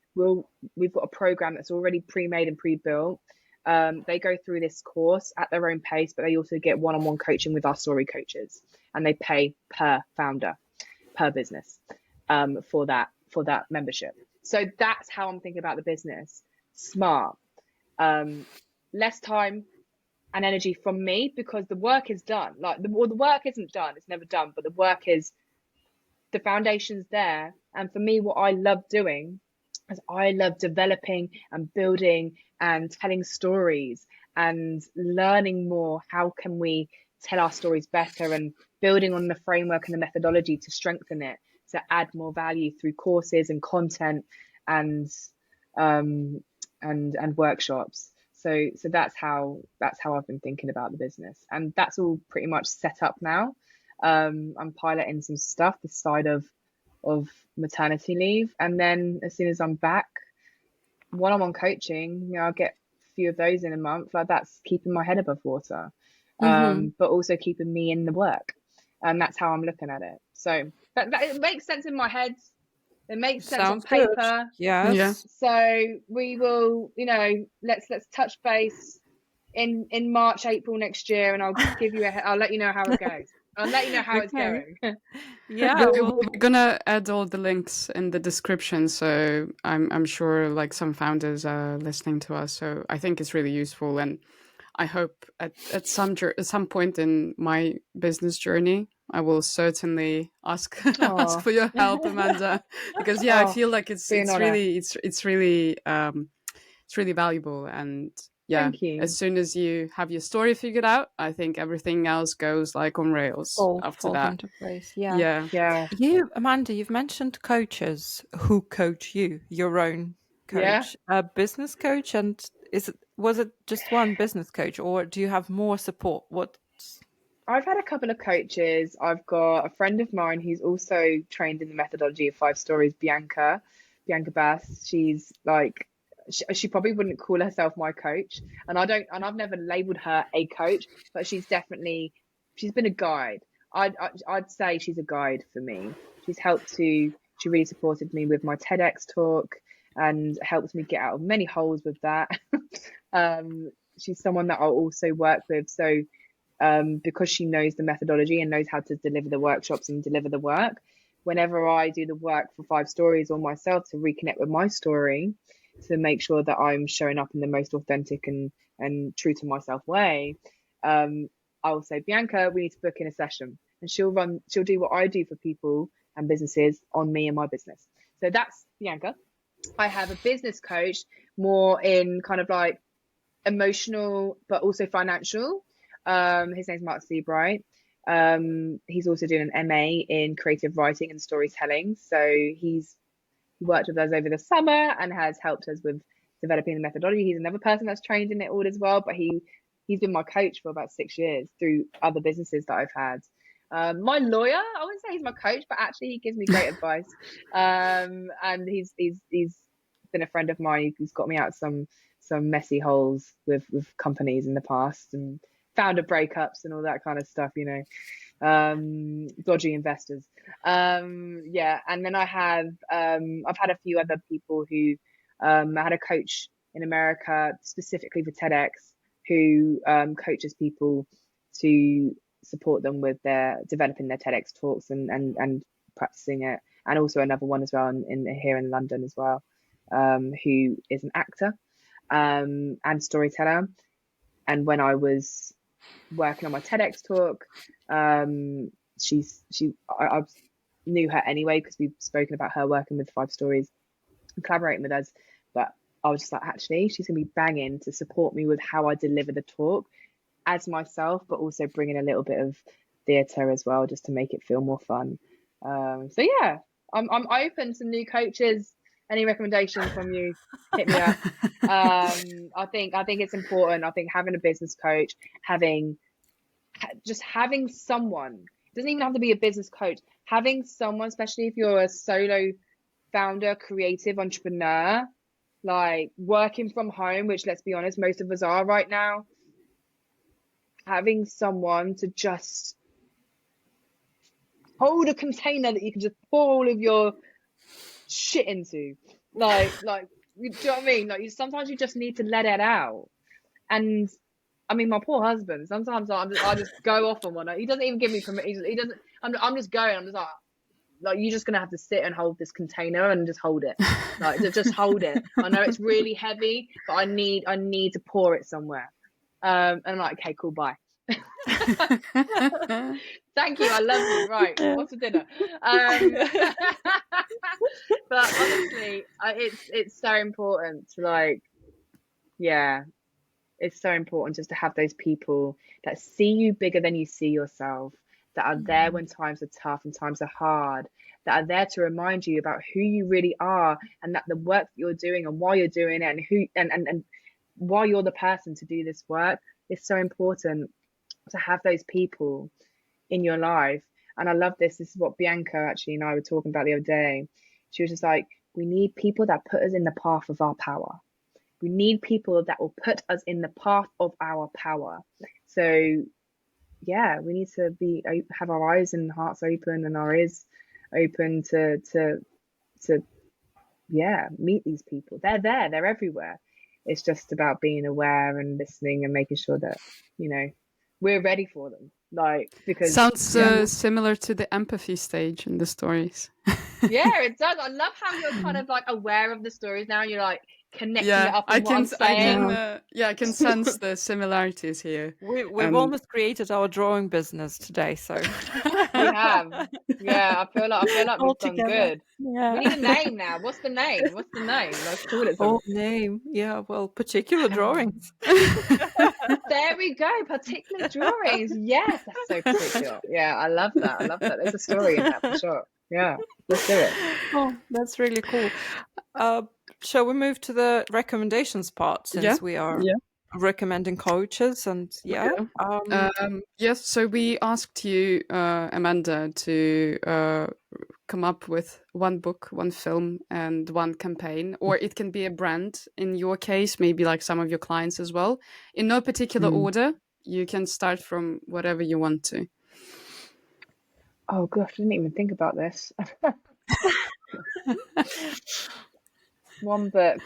We've got a program that's already pre-made and pre-built. They go through this course at their own pace, but they also get one-on-one coaching with our story coaches, and they pay per founder, per business, for that membership. So that's how I'm thinking about the business. Smart. Less time and energy from me, because the work is done. Like the work isn't done, it's never done, but the work is, the foundation's there. And for me, what I love doing is I love developing and building and telling stories and learning more. How can we tell our stories better, and building on the framework and the methodology to strengthen it, to add more value through courses and content and workshops. So that's how I've been thinking about the business, and that's all pretty much set up now. I'm piloting some stuff this side of maternity leave, and then as soon as I'm back, one-on-one coaching, I'll get a few of those in a month. Like, that's keeping my head above water, but also keeping me in the work, and that's how I'm looking at it. So that it makes sense in my head. It makes sense on paper. Good. Yes. Yeah. So we will, let's touch base in March, April next year, and I'll let you know how it goes. I'll let you know how it's going. Yeah. We're gonna add all the links in the description, so I'm sure like some founders are listening to us. So I think it's really useful, and I hope at some point in my business journey, I will certainly ask for your help, Amanda, because I feel like it's really valuable. And Thank you. as soon as you have your story figured out, I think everything else goes like on rails after that. Into place. Yeah. You, Amanda, you've mentioned coaches who coach you, your own coach, a business coach, and was it just one business coach, or do you have more support? I've had a couple of coaches. I've got a friend of mine who's also trained in the methodology of 5 stories, Bianca Bass. She's like, she probably wouldn't call herself my coach, and I've never labeled her a coach, but she's been a guide. I'd say she's a guide for me. She really supported me with my TEDx talk and helped me get out of many holes with that. She's someone that I'll also work with. So because she knows the methodology and knows how to deliver the workshops and deliver the work, whenever I do the work for 5 stories or myself to reconnect with my story, to make sure that I'm showing up in the most authentic and true to myself way, I'll say, Bianca, we need to book in a session, and she'll do what I do for people and businesses on me and my business. So that's Bianca. I have a business coach, more in kind of like emotional but also financial. His name's Mark Seabright. He's also doing an MA in creative writing and storytelling. So he worked with us over the summer and has helped us with developing the methodology. He's another person that's trained in it all as well, but he's been my coach for about 6 years through other businesses that I've had. My lawyer, I wouldn't say he's my coach, but actually he gives me great advice. And he's been a friend of mine. He's got me out some messy holes with companies in the past, and founder breakups and all that kind of stuff, you know, dodgy investors. Yeah, and then I've had a few other people who I had a coach in America specifically for TEDx who coaches people to support them with their developing their TEDx talks and practicing it, and also another one as well here in London as well, who is an actor and storyteller. And when I was working on my TEDx talk, I knew her anyway because we've spoken about her working with 5 Stories and collaborating with us. But I was just like, actually, she's gonna be banging to support me with how I deliver the talk as myself, but also bringing a little bit of theatre as well, just to make it feel more fun. So yeah, I'm open to new coaches. Any recommendations from you, hit me up. I think it's important. I think having a business coach, having someone, it doesn't even have to be a business coach, having someone, especially if you're a solo founder, creative entrepreneur, like working from home, which, let's be honest, most of us are right now, having someone to just hold a container that you can just pour all of your shit into, like you know what I mean? Like sometimes you just need to let it out. And I mean, my poor husband, sometimes I just go off on one. He doesn't even give me permission. He doesn't. I'm just going. I'm just like you're just gonna have to sit and hold this container and just hold it. Like just hold it. I know it's really heavy, but I need to pour it somewhere. And I'm like, okay, cool, bye. Thank you, I love you. Right, what's for dinner? But honestly, it's so important to, like, yeah, it's so important just to have those people that see you bigger than you see yourself, that are there when times are tough and times are hard, that are there to remind you about who you really are, and that the work that you're doing and why you're doing it, and who and why you're the person to do this work. It's so important to have those people in your life. And I love this. This is what Bianca actually and I were talking about the other day. She was just like, we need people that put us in the path of our power. We need people that will put us in the path of our power. So yeah, we need to have our eyes and hearts open and our ears open to meet these people. They're there, they're everywhere. It's just about being aware and listening and making sure that, you know, we're ready for them. Like, because sounds similar to the empathy stage in the stories. Yeah, it does. I love how you're kind of like aware of the stories now. You're like connecting it up with what I'm saying. I can sense the similarities here. We've almost created our drawing business today, so we have. Yeah, I feel like we've done good. Yeah. We need a name now. What's the name? Let's call it something. Name. Yeah, well, particular drawings. There we go. Particular drawings. Yes, that's so particular. Yeah, I love that. There's a story in that for sure. Yeah, let's do it. Oh, that's really cool. Shall we move to the recommendations part, since we are recommending coaches? And yes, so we asked you, Amanda, to come up with one book, one film, and one campaign, or it can be a brand in your case, maybe like some of your clients as well, in no particular order. You can start from whatever you want to. Oh gosh, I didn't even think about this. One book.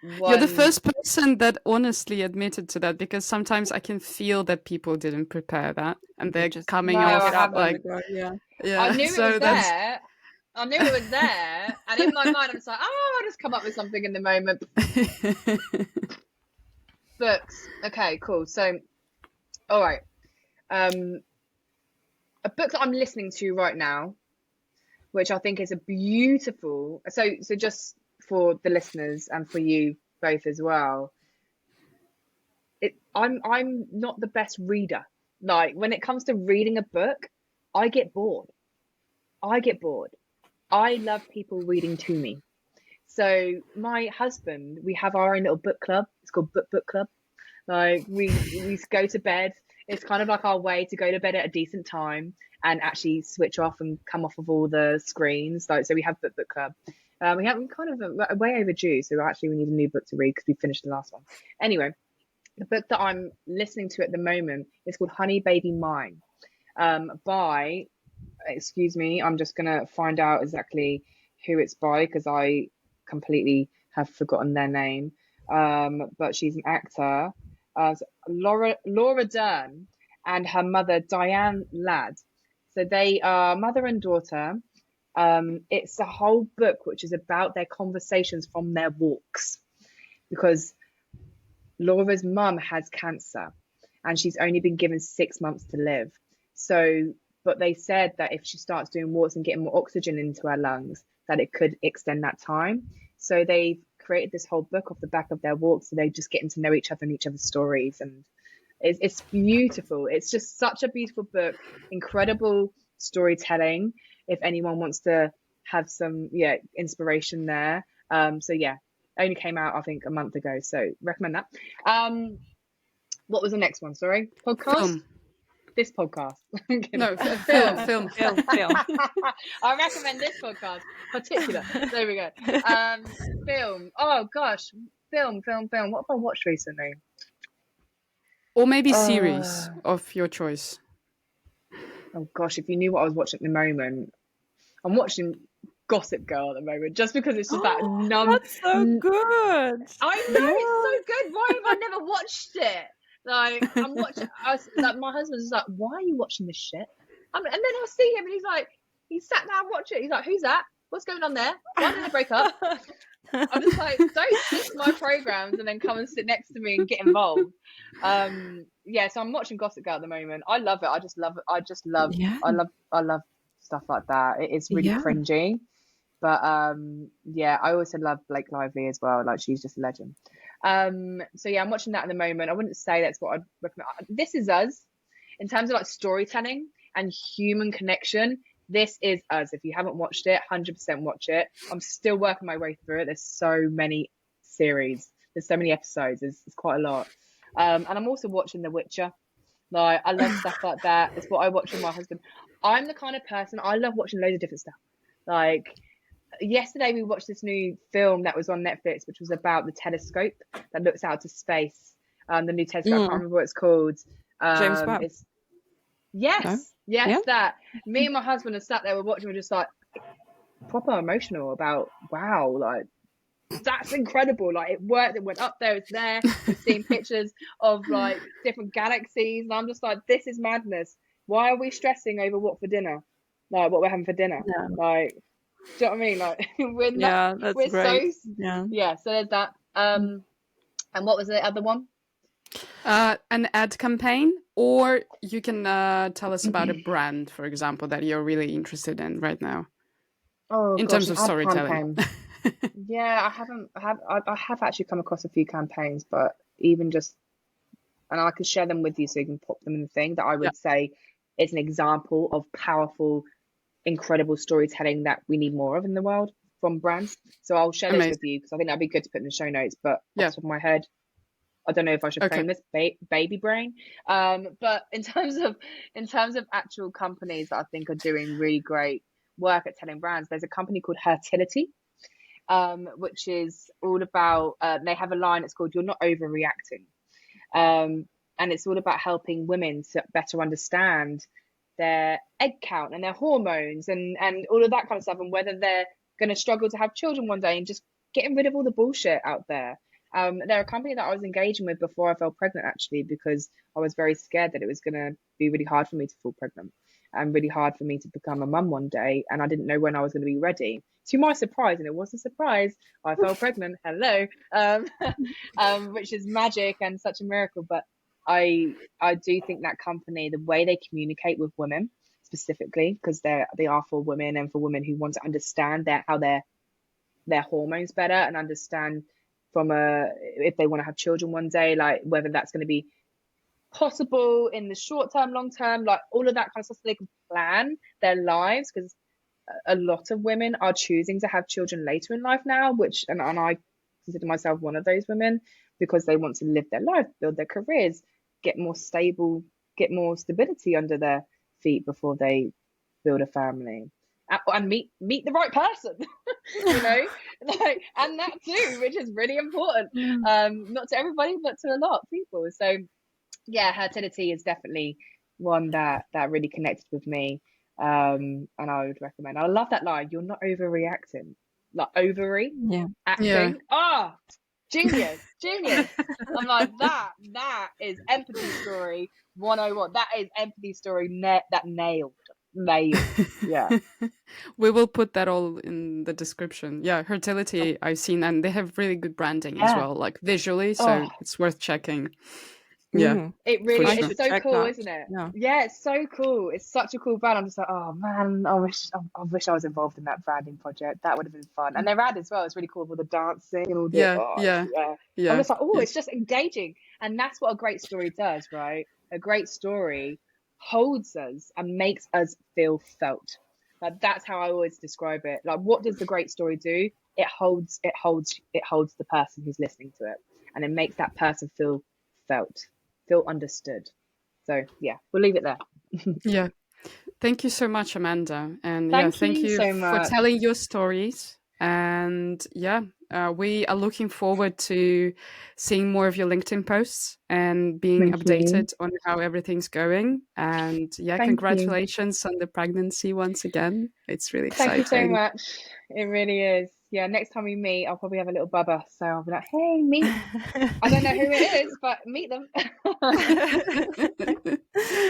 You're the first person that honestly admitted to that, because sometimes I can feel that people didn't prepare that and they're just coming off like, I knew it was there. I knew it was there, and in my mind I'm just like, I'll just come up with something in the moment. Books. Okay, cool. So All right. A book that I'm listening to right now, which I think is a beautiful. So just for the listeners and for you both as well, I'm not the best reader. Like when it comes to reading a book, I get bored. I get bored. I love people reading to me. So my husband, we have our own little book club. It's called Book Club. Like we go to bed. It's kind of like our way to go to bed at a decent time and actually switch off and come off of all the screens. Like so, we have Book Club. We have kind of way overdue. So actually, we need a new book to read because we finished the last one. Anyway, the book that I'm listening to at the moment is called Honey Baby Mine, by, excuse me, I'm just gonna find out exactly who it's by because I completely have forgotten their name. But she's an actor, Laura Dern, and her mother Diane Ladd. So they are mother and daughter. It's a whole book which is about their conversations from their walks, because Laura's mum has cancer and she's only been given 6 months to live. So, but they said that if she starts doing walks and getting more oxygen into her lungs, that it could extend that time. So they've created this whole book off the back of their walks. So they're just getting to know each other and each other's stories. And it's beautiful. It's just such a beautiful book, incredible storytelling. If anyone wants to have some, inspiration there. So yeah, only came out, I think, a month ago. So recommend that. What was the next one? Sorry, podcast. Film. This podcast. No, film. I recommend this podcast, particular. There we go. Film. Oh gosh, film. What have I watched recently? Or maybe series of your choice. Oh gosh, if you knew what I was watching at the moment, I'm watching Gossip Girl at the moment, just because it's just that numb. That's so good. I know, it's so good. Why have I never watched it? Like I'm watching. Like my husband's just like, "Why are you watching this shit?" And then I'll see him, and he sat down watching it. He's like, "Who's that? What's going on there? Why did they break up?" I'm just like, "Don't skip my programs and then come and sit next to me and get involved." So I'm watching Gossip Girl at the moment. I love it. I just love it. I love stuff like that. It is really cringy, but I also love Blake Lively as well. Like she's just a legend. So yeah, I'm watching that at the moment. I wouldn't say that's what I'd recommend. This Is Us, in terms of like storytelling and human connection. This Is Us. If you haven't watched it, 100% watch it. I'm still working my way through it. There's so many series. There's so many episodes. It's quite a lot. And I'm also watching The Witcher. Like I love stuff like that. It's what I watch with my husband. I'm the kind of person, I love watching loads of different stuff. Like yesterday we watched this new film that was on Netflix, which was about the telescope that looks out to space. The new telescope, I can't remember what it's called. James Webb. That. Me and my husband have sat there, we're watching, we're just like proper emotional about, wow, like that's incredible. Like it worked, it went up there, it's there. We've seen pictures of like different galaxies, and I'm just like, this is madness. Why are we stressing over what for dinner? Like what we're having for dinner? Like, do you know what I mean? Like we're great. So there's that. And what was the other one? An ad campaign, or you can tell us about a brand, for example, that you're really interested in right now. In terms of storytelling. I have actually come across a few campaigns, but even just, and I can share them with you so you can pop them in the thing that I would say is an example of powerful, incredible storytelling that we need more of in the world from brands. So I'll share this with you because I think that'd be good to put in the show notes. But off the top of my head, I don't know if I should claim this baby brain. But in terms of actual companies that I think are doing really great work at telling brands, there's a company called Fertility, which is all about, they have a line, it's called "You're Not Overreacting." And it's all about helping women to better understand their egg count and their hormones and all of that kind of stuff, and whether they're going to struggle to have children one day, and just getting rid of all the bullshit out there. They're a company that I was engaging with before I fell pregnant, actually, because I was very scared that it was going to be really hard for me to fall pregnant and really hard for me to become a mum one day. And I didn't know when I was going to be ready. To my surprise, and it was a surprise, I fell pregnant. Hello, which is magic and such a miracle. But I do think that company, the way they communicate with women specifically, because they are for women and for women who want to understand how their hormones better and understand if they want to have children one day, like whether that's going to be possible in the short term, long term, like all of that kind of stuff, so they can plan their lives, because a lot of women are choosing to have children later in life now, and I consider myself one of those women, because they want to live their life, build their careers, get more stability under their feet before they build a family and meet the right person. And that too, which is really important. Not to everybody, but to a lot of people. So yeah, fertility is definitely one that really connected with me. And I would recommend. I love that line. You're not overreacting. Like acting. Ah, genius. I'm like, that is empathy story 101. That is empathy story that nailed. Yeah. We will put that all in the description. Yeah, fertility I've seen, and they have really good branding as well, like visually, so it's worth checking. Yeah, it really sure. is so cool, isn't it? Yeah, it's so cool. It's such a cool brand. I'm just like, oh man, I wish I was involved in that branding project. That would have been fun. And their ad as well. It's really cool with all the dancing and all the I'm just like, it's just engaging. And that's what a great story does, right? A great story holds us and makes us feel felt. Like that's how I always describe it. Like, what does the great story do? It holds the person who's listening to it, and it makes that person feel felt, feel understood. So yeah, we'll leave it there. Yeah. Thank you so much, Amanda. And thank you so much for telling your stories. And we are looking forward to seeing more of your LinkedIn posts and being updated on how everything's going. And congratulations on the pregnancy once again. It's really exciting. Thank you so much. It really is. Yeah, next time we meet, I'll probably have a little bubba. So I'll be like, hey, meet. I don't know who it is, but meet them.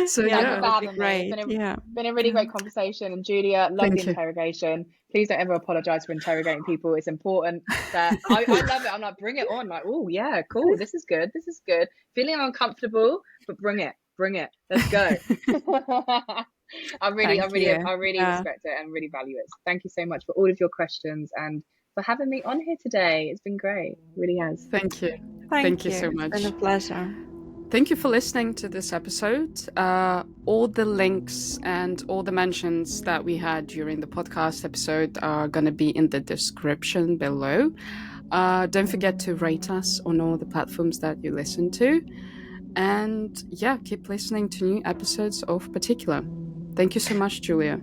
So great. It's been a really great conversation. And Julia, love the interrogation. Please don't ever apologize for interrogating people. It's important. That I love it. I'm like, bring it on. Like, oh yeah, cool. This is good. Feeling uncomfortable, but bring it. Let's go. I really respect it and really value it. So thank you so much for all of your questions and for having me on here today. It's been great. It really has. Thank you. Thank you so much. It's been a pleasure. Thank you for listening to this episode. All the links and all the mentions that we had during the podcast episode are going to be in the description below. Don't forget to rate us on all the platforms that you listen to. And keep listening to new episodes of Particular. Thank you so much, Julia.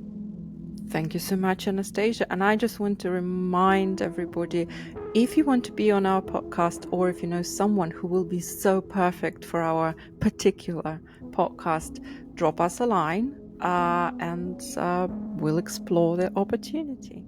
Thank you so much, Anastasia. And I just want to remind everybody, if you want to be on our podcast, or if you know someone who will be so perfect for our particular podcast, drop us a line and we'll explore the opportunity.